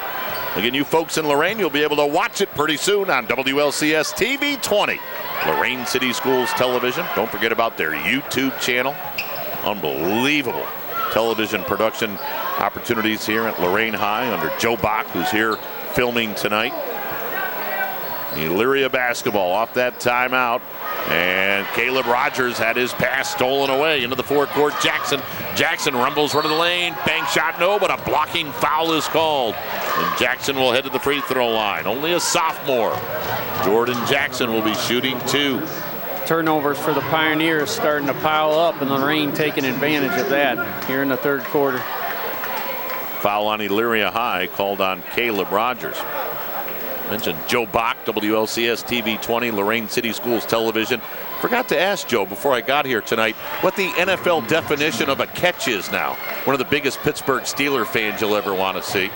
Again, you folks in Lorain, you'll be able to watch it pretty soon on WLCS TV 20. Lorain City Schools Television. Don't forget about their YouTube channel. Unbelievable television production opportunities here at Lorain High under Joe Bach, who's here filming tonight. Elyria basketball off that timeout. And Caleb Rogers had his pass stolen away into the forecourt. Jackson rumbles right in the lane. Bang shot, no, but a blocking foul is called. And Jackson will head to the free throw line. Only a sophomore. Jordan Jackson will be shooting 2. Turnovers for the Pioneers starting to pile up, and Lorain taking advantage of that here in the third quarter. Foul on Elyria High called on Caleb Rogers. Mentioned Joe Bach, WLCS TV 20, Lorain City Schools Television. Forgot to ask Joe before I got here tonight what the NFL definition of a catch is now. One of the biggest Pittsburgh Steeler fans you'll ever want to see.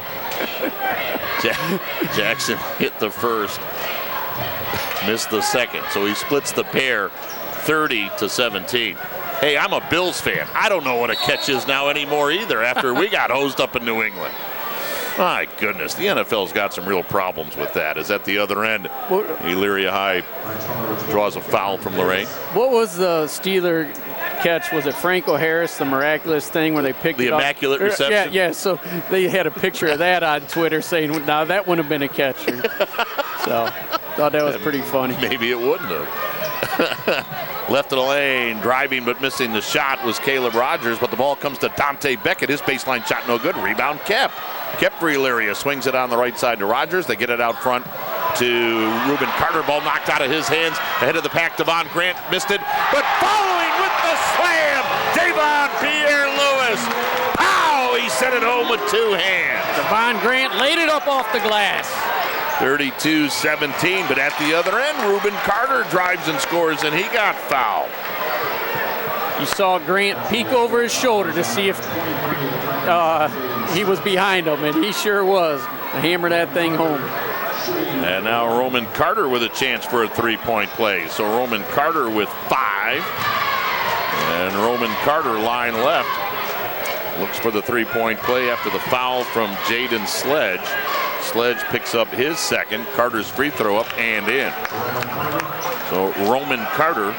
Jackson hit the first, missed the second, so he splits the pair 30-17. Hey, I'm a Bills fan. I don't know what a catch is now anymore either after we got hosed up in New England. My goodness, the NFL's got some real problems with that. Is at the other end, Elyria High draws a foul from Lorain. What was the Steeler catch? Was it Franco Harris, the miraculous thing where they picked the it up? Immaculate Reception? Yeah, so they had a picture of that on Twitter saying, now that wouldn't have been a catch. So, thought that was pretty funny. Maybe it wouldn't have. Left of the lane, driving but missing the shot was Caleb Rogers, but the ball comes to Dante Beckett. His baseline shot no good. Rebound Kep. Kep for Elyria, swings it on the right side to Rogers. They get it out front to Reuben Carter. Ball knocked out of his hands. Ahead of the pack, Devon Grant missed it. But following with the slam, Devon Pierre-Lewis. Pow! He sent it home with two hands. Devon Grant laid it up off the glass. 32-17, but at the other end, Reuben Carter drives and scores, and he got fouled. You saw Grant peek over his shoulder to see if he was behind him, and he sure was. Hammer that thing home. And now Roman Carter with a chance for a three-point play. So Roman Carter with 5. And Roman Carter line left. Looks for the three-point play after the foul from Jaden Sledge. Sledge picks up his second. Carter's free throw up and in. So Roman Carter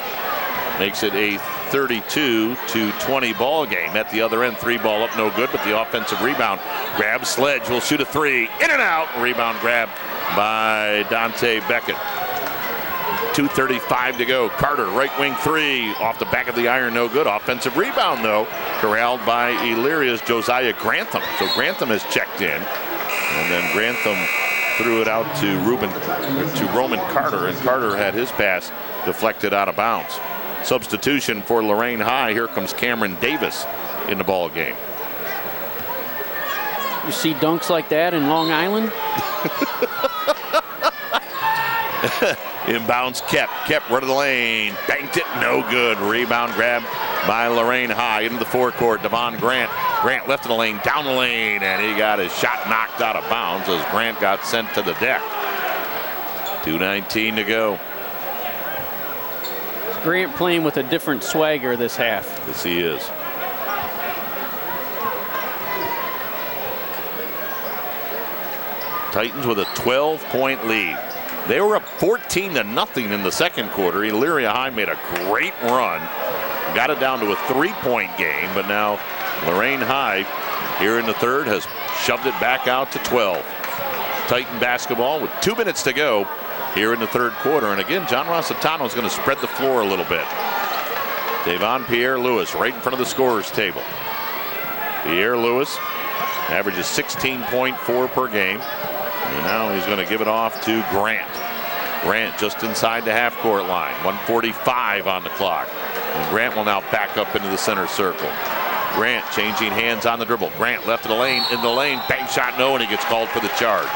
makes it a 32-20 ball game. At the other end, 3-ball up, no good, but the offensive rebound grab. Sledge will shoot a 3, in and out. Rebound grab by Dante Beckett. 2:35 to go. Carter, right wing 3, off the back of the iron, no good. Offensive rebound, though, corralled by Elyria's Josiah Grantham. So Grantham has checked in, and then Grantham threw it out to Roman Carter, and Carter had his pass deflected out of bounds. Substitution for Lorain High. Here comes Cameron Davis in the ball game. You see dunks like that in Long Island? Inbounds Kep. Kep right of the lane. Banked it. No good. Rebound grab by Lorain High into the forecourt. Devon Grant. Grant left of the lane, down the lane, and he got his shot knocked out of bounds as Grant got sent to the deck. 2:19 to go. Grant playing with a different swagger this half. Yes, he is. Titans with a 12-point lead. They were up 14-0 in the second quarter. Elyria High made a great run. Got it down to a 3-point game, but now Lorain High here in the third has shoved it back out to 12. Titan basketball with 2 minutes to go here in the third quarter. And again, John Rossitano is going to spread the floor a little bit. Devon Pierre-Lewis right in front of the scorer's table. Pierre-Lewis averages 16.4 per game. And now he's going to give it off to Grant. Grant just inside the half-court line. 1:45 on the clock. And Grant will now back up into the center circle. Grant changing hands on the dribble. Grant left of the lane, in the lane, bank shot no, and he gets called for the charge.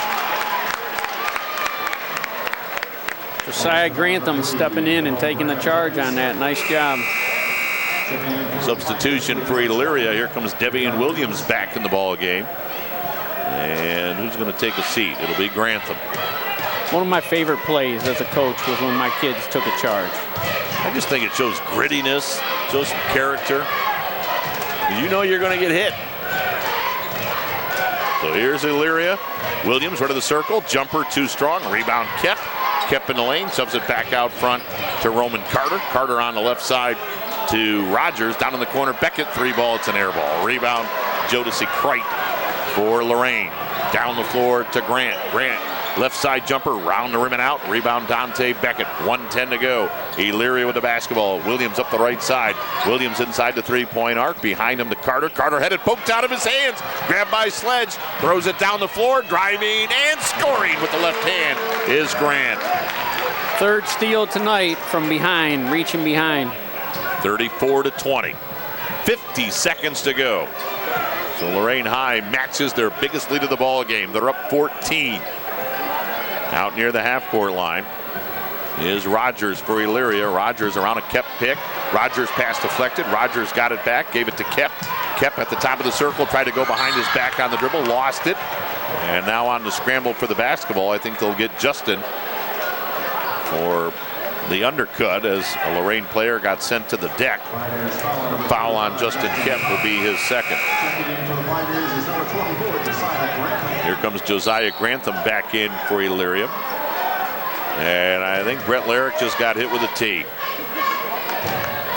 Josiah Grantham stepping in and taking the charge on that. Nice job. Substitution for Elyria. Here comes Devian Williams back in the ball game. And who's going to take a seat? It'll be Grantham. One of my favorite plays as a coach was when my kids took a charge. I just think it shows grittiness, shows some character. You know you're going to get hit. So here's Elyria. Williams right of the circle. Jumper too strong. Rebound Kep. Kep in the lane. Subs it back out front to Roman Carter. Carter on the left side to Rogers. Down in the corner. Beckett. 3-ball. It's an air ball. Rebound Jodeci Crite for Lorain. Down the floor to Grant. Grant. Left side jumper, round the rim and out. Rebound Dante Beckett. 1:10 to go. Elyria with the basketball. Williams up the right side. Williams inside the 3-point arc. Behind him to Carter. Carter headed, poked out of his hands. Grabbed by Sledge. Throws it down the floor. Driving and scoring with the left hand is Grant. Third steal tonight from behind, reaching behind. 34-20. 50 seconds to go. So Lorain High matches their biggest lead of the ball game. They're up 14. Out near the half-court line. is Rogers for Elyria. Rogers around a Kep pick. Rogers pass deflected. Rogers got it back, gave it to Kep. Kep at the top of the circle, tried to go behind his back on the dribble, lost it. And now on the scramble for the basketball. I think they'll get Justin for the undercut as a Lorain player got sent to the deck. The foul on Justin Kep will be his second. Here comes Josiah Grantham back in for Elyria. And I think Brett Larrick just got hit with a tee.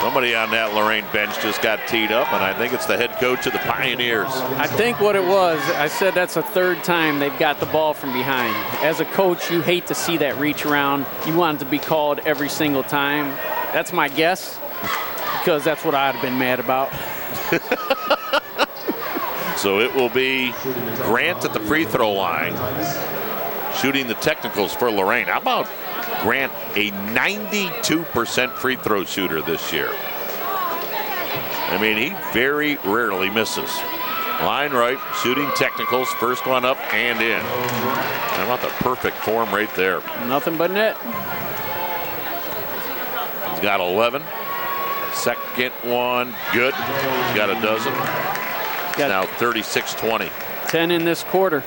Somebody on that Lorain bench just got teed up, and I think it's the head coach of the Pioneers. I think what it was, I said that's the third time they've got the ball from behind. As a coach, you hate to see that reach around. You want it to be called every single time. That's my guess, because that's what I'd have been mad about. So it will be Grant at the free throw line, shooting the technicals for Lorain. How about Grant, a 92% free throw shooter this year? I mean, he very rarely misses. Line right, shooting technicals, first one up and in. How about the perfect form right there? Nothing but net. He's got 11. Second one, good. He's got a dozen. It's now 36-20. 10 in this quarter.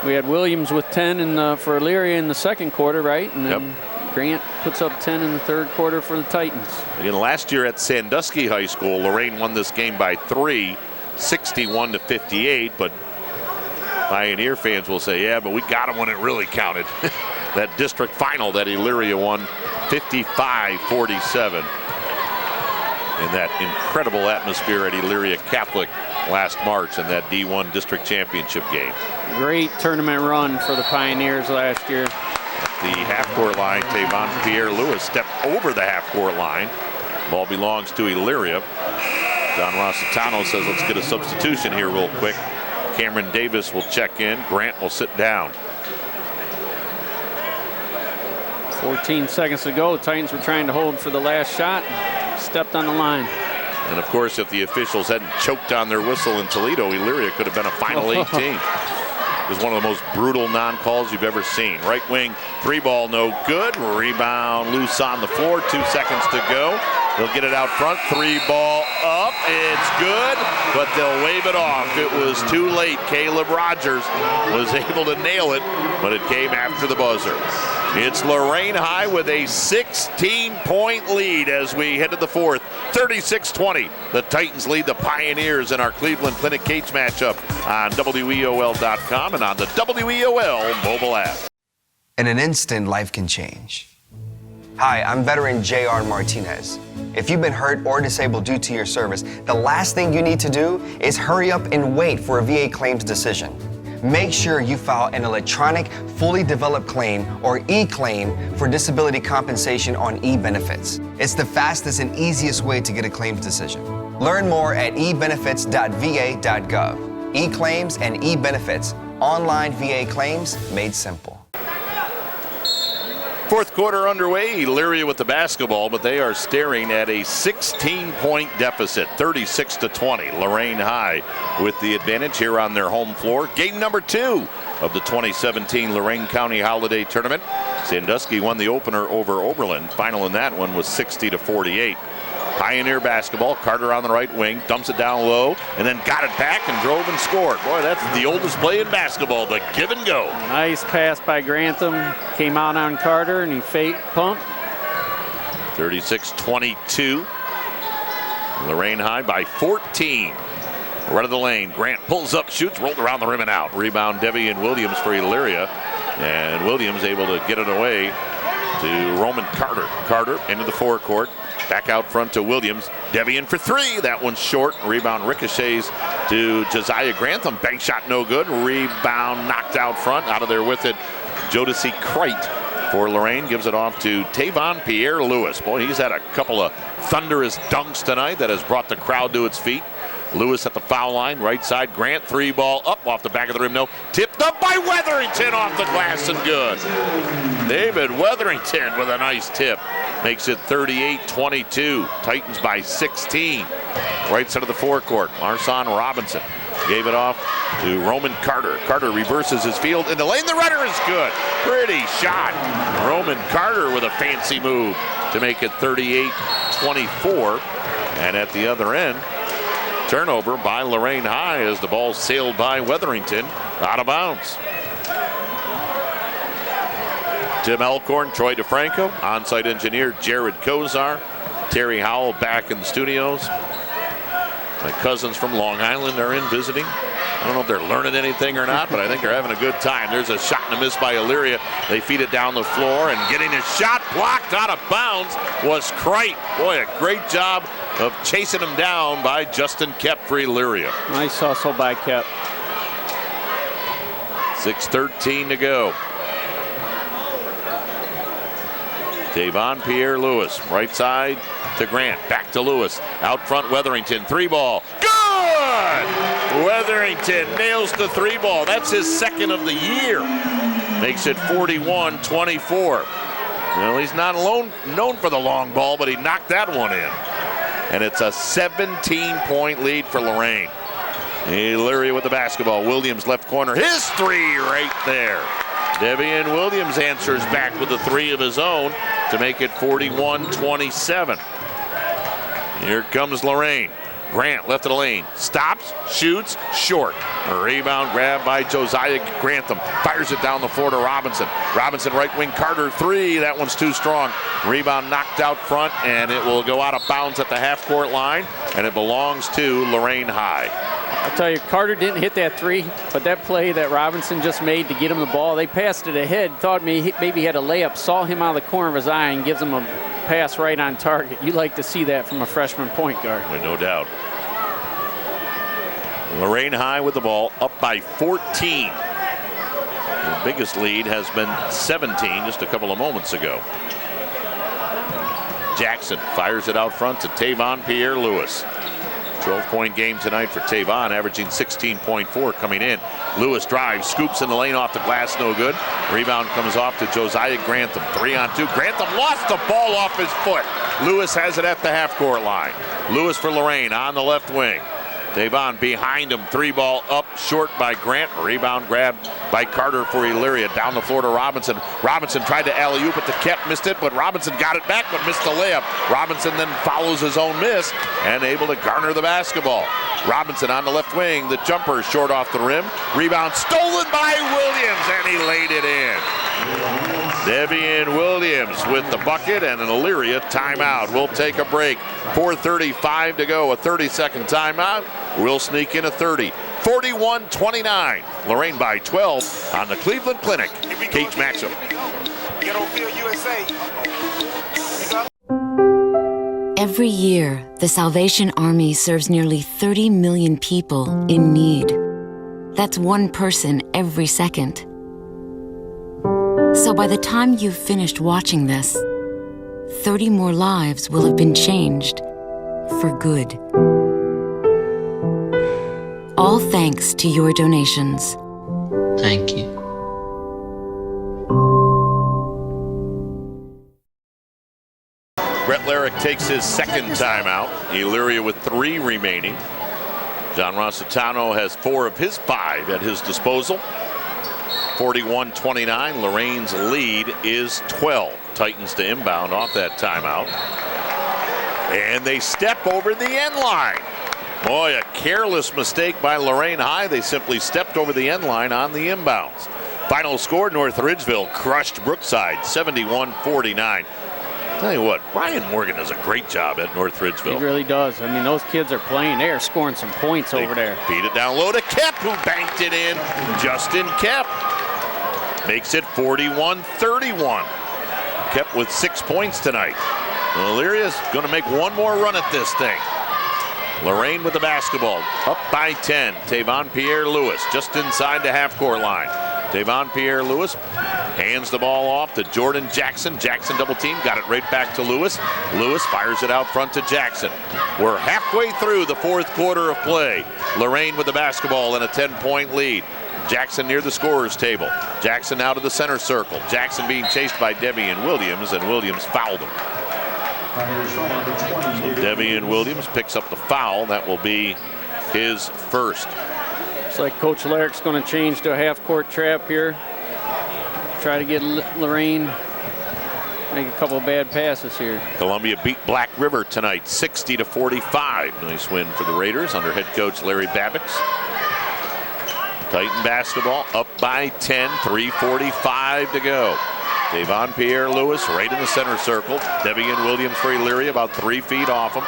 We had Williams with 10 for Elyria in the second quarter, right? And then Grant puts up 10 in the third quarter for the Titans. Again, last year at Sandusky High School, Lorain won this game by 3, 61-58. But Pioneer fans will say, yeah, but we got them when it really counted. That district final that Elyria won 55-47. In that incredible atmosphere at Elyria Catholic last March in that D1 district championship game. Great tournament run for the Pioneers last year. At the half-court line, Tavon Pierre-Louis stepped over the half-court line. Ball belongs to Elyria. Don Rossitano says, let's get a substitution here real quick. Cameron Davis will check in. Grant will sit down. 14 seconds to go. Titans were trying to hold for the last shot. Stepped on the line. And of course, if the officials hadn't choked on their whistle in Toledo, Elyria could have been a Final 8 team. It was one of the most brutal non-calls you've ever seen. Right wing, 3-ball, no good. Rebound loose on the floor, 2 seconds to go. They'll get it out front, 3-ball up, it's good, but they'll wave it off. It was too late. Caleb Rogers was able to nail it, but it came after the buzzer. It's Lorain High with a 16-point lead as we head to the fourth. 36-20. The Titans lead the Pioneers in our Cleveland Clinic Cage matchup on WEOL.com and on the WEOL mobile app. In an instant, life can change. Hi, I'm veteran J.R. Martinez. If you've been hurt or disabled due to your service, the last thing you need to do is hurry up and wait for a VA claims decision. Make sure you file an electronic, fully developed claim, or e-claim, for disability compensation on e-benefits. It's the fastest and easiest way to get a claims decision. Learn more at ebenefits.va.gov. E-claims and e-benefits. Online VA claims made simple. Fourth quarter underway. Elyria with the basketball, but they are staring at a 16-point deficit, 36-20. Lorain High with the advantage here on their home floor. Game number 2 of the 2017 Lorain County Holiday Tournament. Sandusky won the opener over Oberlin. Final in that one was 60-48. Pioneer basketball. Carter on the right wing, dumps it down low, and then got it back and drove and scored. Boy, that's the oldest play in basketball, the give and go. Nice pass by Grantham. Came out on Carter, and he fake pumped. 36-22. Lorain High by 14. Right of the lane. Grant pulls up, shoots, rolled around the rim and out. Rebound Devian Williams for Elyria. And Williams able to get it away to Roman Carter. Carter into the forecourt. Back out front to Williams. Devian for 3. That one's short. Rebound ricochets to Josiah Grantham. Bank shot no good. Rebound knocked out front. Out of there with it, Jodeci Crite for Lorain. Gives it off to Tavon Pierre-Louis. Boy, he's had a couple of thunderous dunks tonight that has brought the crowd to its feet. Lewis at the foul line, right side. Grant, 3-ball up off the back of the rim. No, tipped up by Weatherington off the glass and good. David Weatherington with a nice tip. Makes it 38-22. Titans by 16. Right side of the forecourt. Marson Robinson Gave it off to Roman Carter. Carter reverses his field in the lane. The runner is good. Pretty shot. Roman Carter with a fancy move to make it 38-24. And at the other end, turnover by Lorain High as the ball sailed by Wetherington out of bounds. Tim Elkhorn, Troy DeFranco, on-site engineer Jared Kozar, Terry Howell back in the studios. My cousins from Long Island are in visiting. I don't know if they're learning anything or not, but I think they're having a good time. There's a shot and a miss by Elyria. They feed it down the floor, and getting a shot blocked out of bounds was Crite. Boy, a great job of chasing him down by Justin Kep for Elyria. Nice hustle by Kep. 6:13 to go. Davon Pierre-Lewis, right side to Grant, back to Lewis. Out front, Wetherington, 3-ball. Good! Wetherington nails the 3-ball. That's his second of the year. Makes it 41-24. Well, he's not known for the long ball, but he knocked that one in. And it's a 17-point lead for Lorain. Elyria with the basketball. Williams left corner. His 3 right there. Devian Williams answers back with a 3 of his own to make it 41-27. Here comes Lorain. Grant left of the lane. Stops, shoots, short. A rebound grab by Josiah Grantham. Fires it down the floor to Robinson. Robinson right wing, Carter 3. That one's too strong. Rebound knocked out front, and it will go out of bounds at the half-court line, and it belongs to Lorain High. I'll tell you, Carter didn't hit that 3, but that play that Robinson just made to get him the ball, they passed it ahead, thought maybe he had a layup, saw him out of the corner of his eye and gives him a pass right on target. You like to see that from a freshman point guard. No doubt. Lorain High with the ball, up by 14. The biggest lead has been 17 just a couple of moments ago. Jackson fires it out front to Tavon Pierre-Lewis. 12-point game tonight for Tavon, averaging 16.4 coming in. Lewis drives, scoops in the lane off the glass, no good. Rebound comes off to Josiah Grantham. 3-on-2. Grantham lost the ball off his foot. Lewis has it at the half-court line. Lewis for Lorain on the left wing. Tavon behind him, 3-ball up short by Grant. Rebound grabbed by Carter for Elyria. Down the floor to Robinson. Robinson tried to alley-oop it to Kep, missed it, but Robinson got it back but missed the layup. Robinson then follows his own miss and able to garner the basketball. Robinson on the left wing, the jumper short off the rim. Rebound stolen by Williams, and he laid it in. Devian Williams with the bucket and an Elyria timeout. We'll take a break. 4:35 to go, a 30-second timeout. We'll sneak in a 30. 41-29. Lorain by 12 on the Cleveland Clinic. Cage Maxim. Every year, the Salvation Army serves nearly 30 million people in need. That's one person every second. So by the time you've finished watching this, 30 more lives will have been changed for good. All thanks to your donations. Thank you. Brett Larrick takes his second timeout. Elyria with 3 remaining. John Rossitano has 4 of his 5 at his disposal. 41-29. Lorain's lead is 12. Titans to inbound off that timeout. And they step over the end line. Boy, a careless mistake by Lorain High. They simply stepped over the end line on the inbounds. Final score, North Ridgeville crushed Brookside, 71-49. Tell you what, Brian Morgan does a great job at North Ridgeville. He really does. I mean, those kids are playing. They are scoring some points over there. Feed it down low to Kep, who banked it in. Justin Kep makes it 41-31. Kep with 6 points tonight. Elyria's going to make one more run at this thing. Lorain with the basketball, up by 10. Tavon Pierre-Lewis just inside the half-court line. Tavon Pierre-Lewis hands the ball off to Jordan Jackson. Jackson double team, got it right back to Lewis. Lewis fires it out front to Jackson. We're halfway through the 4th quarter of play. Lorain with the basketball and a 10-point lead. Jackson near the scorer's table. Jackson out of the center circle. Jackson being chased by Devian Williams, and Williams fouled him. Devian Williams picks up the foul. That will be his first. Looks like Coach Larrick's going to change to a half-court trap here. Try to get Lorain make a couple of bad passes here. Columbia beat Black River tonight, 60-45. Nice win for the Raiders under head coach Larry Babbicks. Titan basketball up by 10, 3:45 to go. Devon Pierre-Lewis right in the center circle. Devian Williams for Elyria, about 3 feet off him.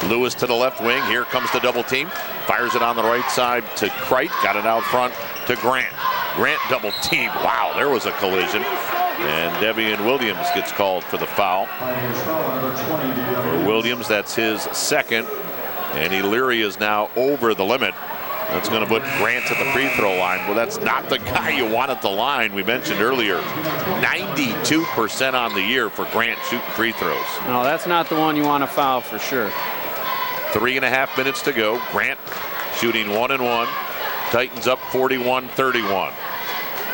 Lewis to the left wing. Here comes the double team. Fires it on the right side to Kreit. Got it out front to Grant. Grant double team. Wow, there was a collision. And Devian Williams gets called for the foul. For Williams, that's his second. And Elyria is now over the limit. That's going to put Grant at the free throw line. Well, that's not the guy you want at the line. We mentioned earlier, 92% on the year for Grant shooting free throws. No, that's not the one you want to foul for sure. 3.5 minutes to go. Grant shooting 1-and-1. Titans up 41-31.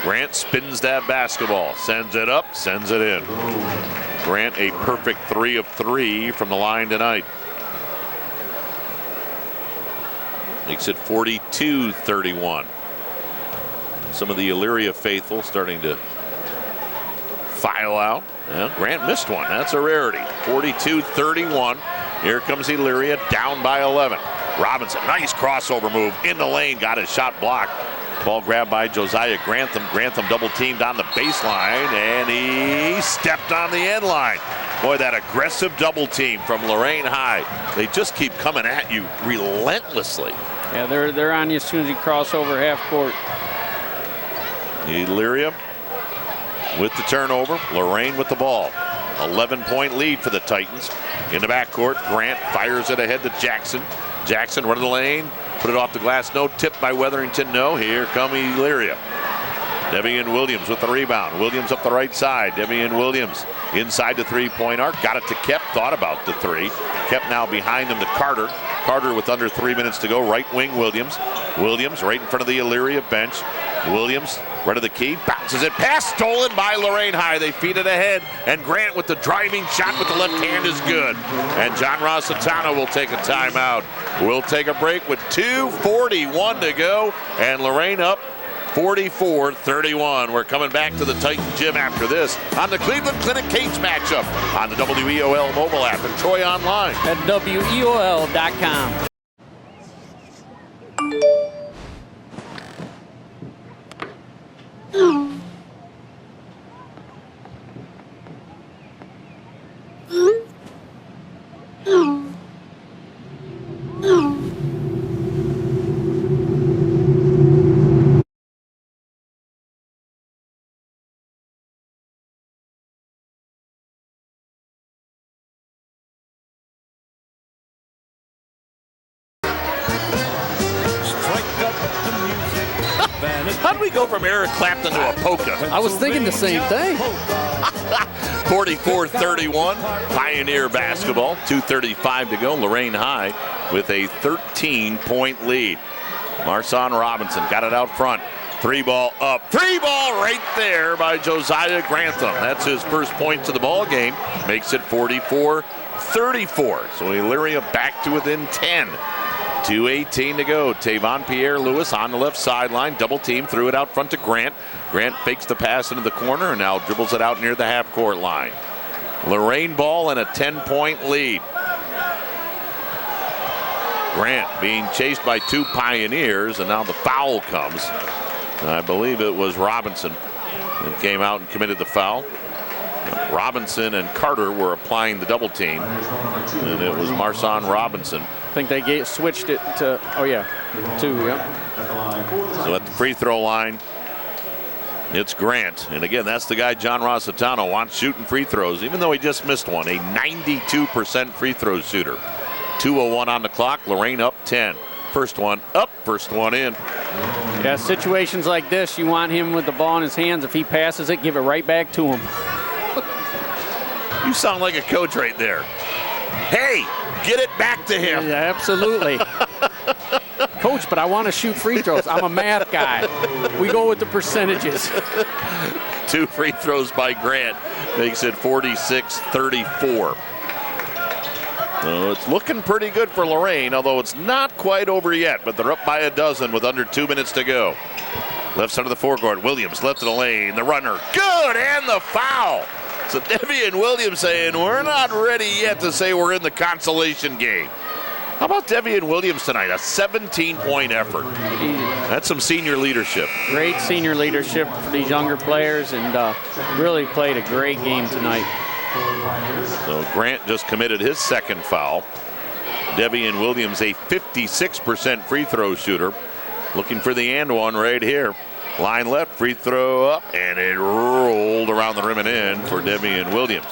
Grant spins that basketball, sends it up, sends it in. Grant a perfect 3 of 3 from the line tonight. Makes it 42-31. Some of the Elyria faithful starting to file out. Well, Grant missed one. That's a rarity. 42-31. Here comes Elyria down by 11. Robinson, nice crossover move in the lane. Got his shot blocked. Ball grabbed by Josiah Grantham. Grantham double teamed on the baseline, and he stepped on the end line. Boy, that aggressive double team from Lorain High. They just keep coming at you relentlessly. Yeah, they're on you as soon as you cross over half court. Elyria with the turnover. Lorain with the ball. 11-point lead for the Titans. In the backcourt, Grant fires it ahead to Jackson. Jackson run the lane, put it off the glass. No tip by Weatherington. No, here come Elyria. Devian Williams with the rebound. Williams up the right side. Devian Williams inside the three-point arc. Got it to Kep. Thought about the three. Kep now behind him to Carter. Carter with under 3 minutes to go. Right wing Williams. Williams right in front of the Elyria bench. Williams right of the key. Bounces it. Pass stolen by Lorain High. They feed it ahead. And Grant with the driving shot with the left hand is good. And John Rossitano will take a timeout. We'll take a break with 2:41 to go. And Lorain up 44-31. We're coming back to the Titan Gym after this on the Cleveland Clinic Cage matchup on the WEOL mobile app and Troy online at WEOL.com. How did we go from Eric Clapton to a polka? I was thinking the same thing. 44-31, Pioneer basketball. 2:35 to go. Lorain High with a 13-point lead. Marson Robinson got it out front. 3-ball up. 3-ball right there by Josiah Grantham. That's his first point to the ball game. Makes it 44-34. So Elyria back to within 10. 2:18 to go. Tavon Pierre-Lewis on the left sideline. Double team. Threw it out front to Grant. Grant fakes the pass into the corner and now dribbles it out near the half-court line. Lorain ball and a 10-point lead. Grant being chased by two Pioneers, and now the foul comes. I believe it was Robinson that came out and committed the foul. Robinson and Carter were applying the double team, and it was Marson Robinson. I think they switched it to, two, yep. So at the free throw line, it's Grant. And again, that's the guy John Rossitano wants shooting free throws, even though he just missed one. A 92% free throw shooter. 2:01 on the clock. Lorain up 10. First one up, first one in. Yeah, situations like this, you want him with the ball in his hands. If he passes it, give it right back to him. You sound like a coach right there. Hey, get it back to him. Yeah, absolutely. Coach, but I want to shoot free throws. I'm a math guy. We go with the percentages. 2 free throws by Grant makes it 46-34. So it's looking pretty good for Lorain, although it's not quite over yet, but they're up by a dozen with under 2 minutes to go. Left side of the forecourt, Williams left of the lane, the runner, good, and the foul. So Devian Williams saying, we're not ready yet to say we're in the consolation game. How about Devian Williams tonight? A 17-point effort. That's some senior leadership. Great senior leadership for these younger players, and really played a great game tonight. So Grant just committed his second foul. Devian Williams, a 56% free throw shooter. Looking for the and one right here. Line left, free throw up, and it rolled around the rim and in for Devian Williams.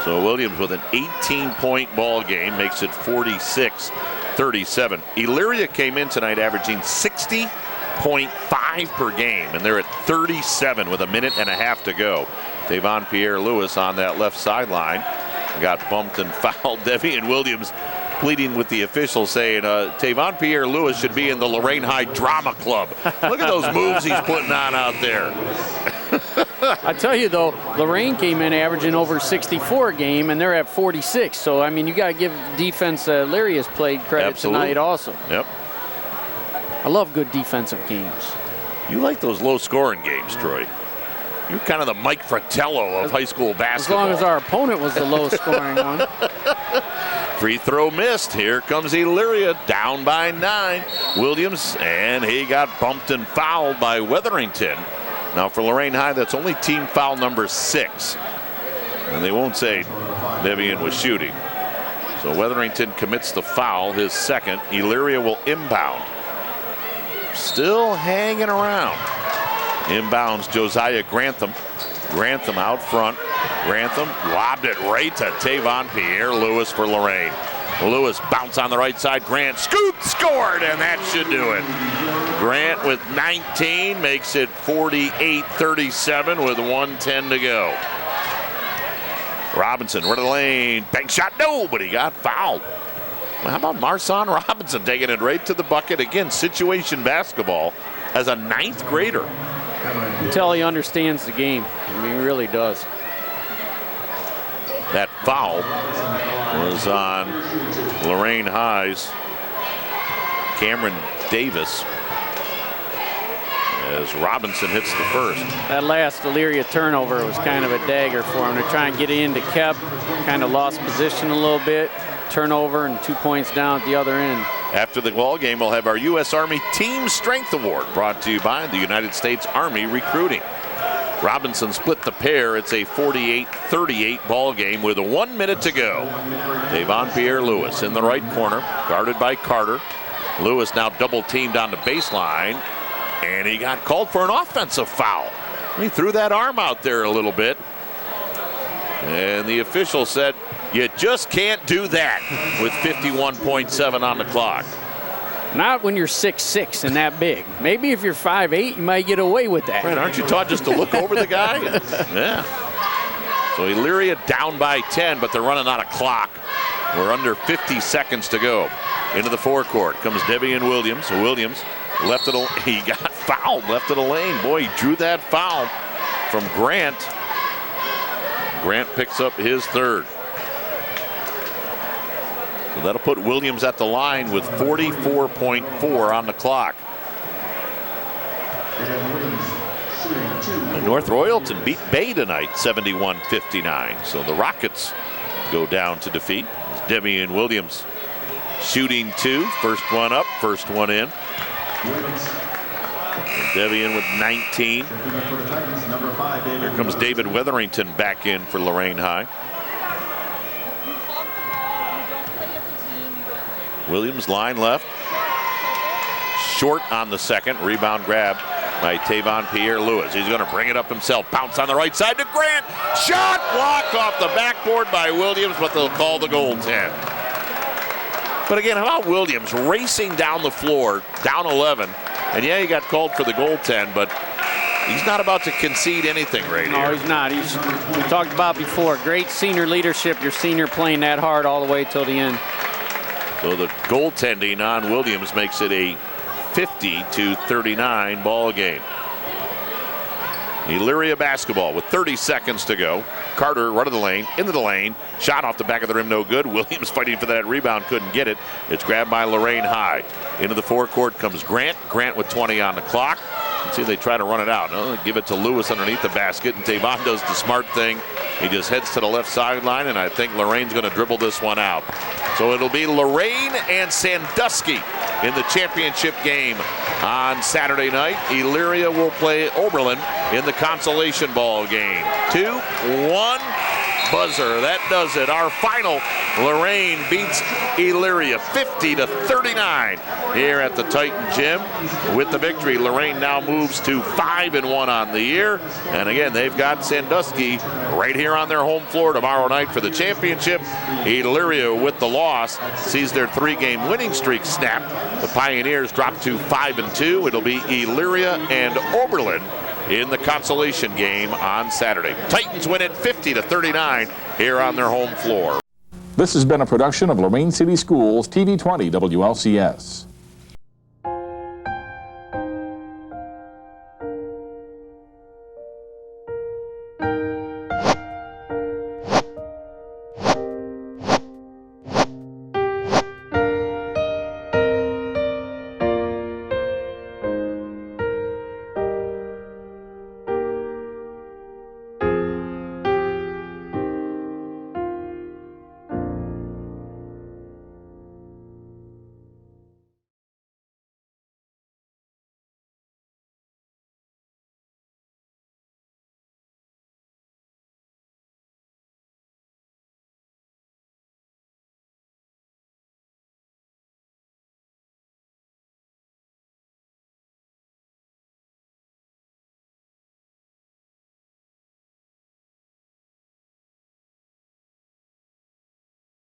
So Williams with an 18-point ball game makes it 46-37. Elyria came in tonight averaging 60.5 per game, and they're at 37 with a minute and a half to go. Tavon Pierre-Lewis on that left sideline got bumped and fouled. Devian Williams pleading with the officials, saying Tavon Pierre-Lewis should be in the Lorain High Drama Club. Look at those moves he's putting on out there. I tell you, though, Lorain came in averaging over 64 a game, and they're at 46. So, I mean, you got to give defense Elyria's played credit tonight also. Yep. I love good defensive games. You like those low-scoring games, Troy. You're kind of the Mike Fratello of high school basketball. As long as our opponent was the low-scoring one. Free throw missed. Here comes Elyria down by 9. Williams, and he got bumped and fouled by Wetherington. Now for Lorain High, that's only team foul number 6. And they won't say Devian was shooting. So Wetherington commits the foul, his second. Elyria will inbound. Still hanging around. Inbounds Josiah Grantham. Grantham out front. Grantham lobbed it right to Tavon Pierre-Lewis for Lorain. Lewis bounce on the right side. Grant scooped, scored, and that should do it. Grant with 19 makes it 48-37 with 1:10 to go. Robinson, right of the lane. Bank shot, no, but he got fouled. Well, how about Marson Robinson taking it right to the bucket? Again, situation basketball as a 9th grader. You can tell he understands the game. I mean, he really does. That foul was on Lorain High's Cameron Davis as Robinson hits the first. That last Elyria turnover was kind of a dagger for him. They're trying to get it into Kep, kind of lost position a little bit. Turnover and 2 points down at the other end. After the ball game, we'll have our U.S. Army Team Strength Award brought to you by the United States Army Recruiting. Robinson split the pair. It's a 48-38 ball game with 1 minute to go. Tavon Pierre-Lewis in the right corner, guarded by Carter. Lewis now double teamed on the baseline, and he got called for an offensive foul. He threw that arm out there a little bit, and the official said, you just can't do that with 51.7 on the clock. Not when you're 6'6" and that big. Maybe if you're 5'8", you might get away with that. Right, aren't you taught just to look over the guy? Yeah. So Elyria down by 10, but they're running out of clock. We're under 50 seconds to go. Into the forecourt comes Devian Williams. Williams left it. He got fouled left of the lane. Boy, he drew that foul from Grant. Grant picks up his third. So that'll put Williams at the line with 44.4 on the clock. And North Royalton beat Bay tonight, 71-59. So the Rockets go down to defeat. Devian Williams shooting 2. First one up, first one in. Devian with 19. Here comes David Wetherington back in for Lorain High. Williams line left. Short on the second. Rebound grab by Tavon Pierre-Lewis. He's going to bring it up himself. Bounce on the right side to Grant. Shot blocked off the backboard by Williams, but they'll call the goaltend. But again, how about Williams racing down the floor, down 11. And yeah, he got called for the goaltend, but he's not about to concede anything right here. No, he's not. We talked about before, great senior leadership. Your senior playing that hard all the way till the end. So the goaltending on Williams makes it a 50-39 ball game. Elyria Basketball with 30 seconds to go. Carter, run of the lane, into the lane. Shot off the back of the rim, no good. Williams fighting for that rebound, couldn't get it. It's grabbed by Lorain High. Into the forecourt comes Grant. Grant with 20 on the clock. Let's see if they try to run it out. No, give it to Lewis underneath the basket, and Tavon does the smart thing. He just heads to the left sideline, and I think Lorain's going to dribble this one out. So it'll be Lorain and Sandusky in the championship game on Saturday night. Elyria will play Oberlin in the consolation ball game. 2-1 buzzer. That does it. Our final, Lorain beats Elyria 50-39 here at the Titan Gym. With the victory, Lorain now moves to 5-1 on the year. And again, they've got Sandusky right here on their home floor tomorrow night for the championship. Elyria, with the loss, sees their 3-game winning streak snap. The Pioneers drop to 5-2. It'll be Elyria and Oberlin in the consolation game on Saturday. Titans win it 50-39 here on their home floor. This has been a production of Lorain City Schools TV 20 WLCS.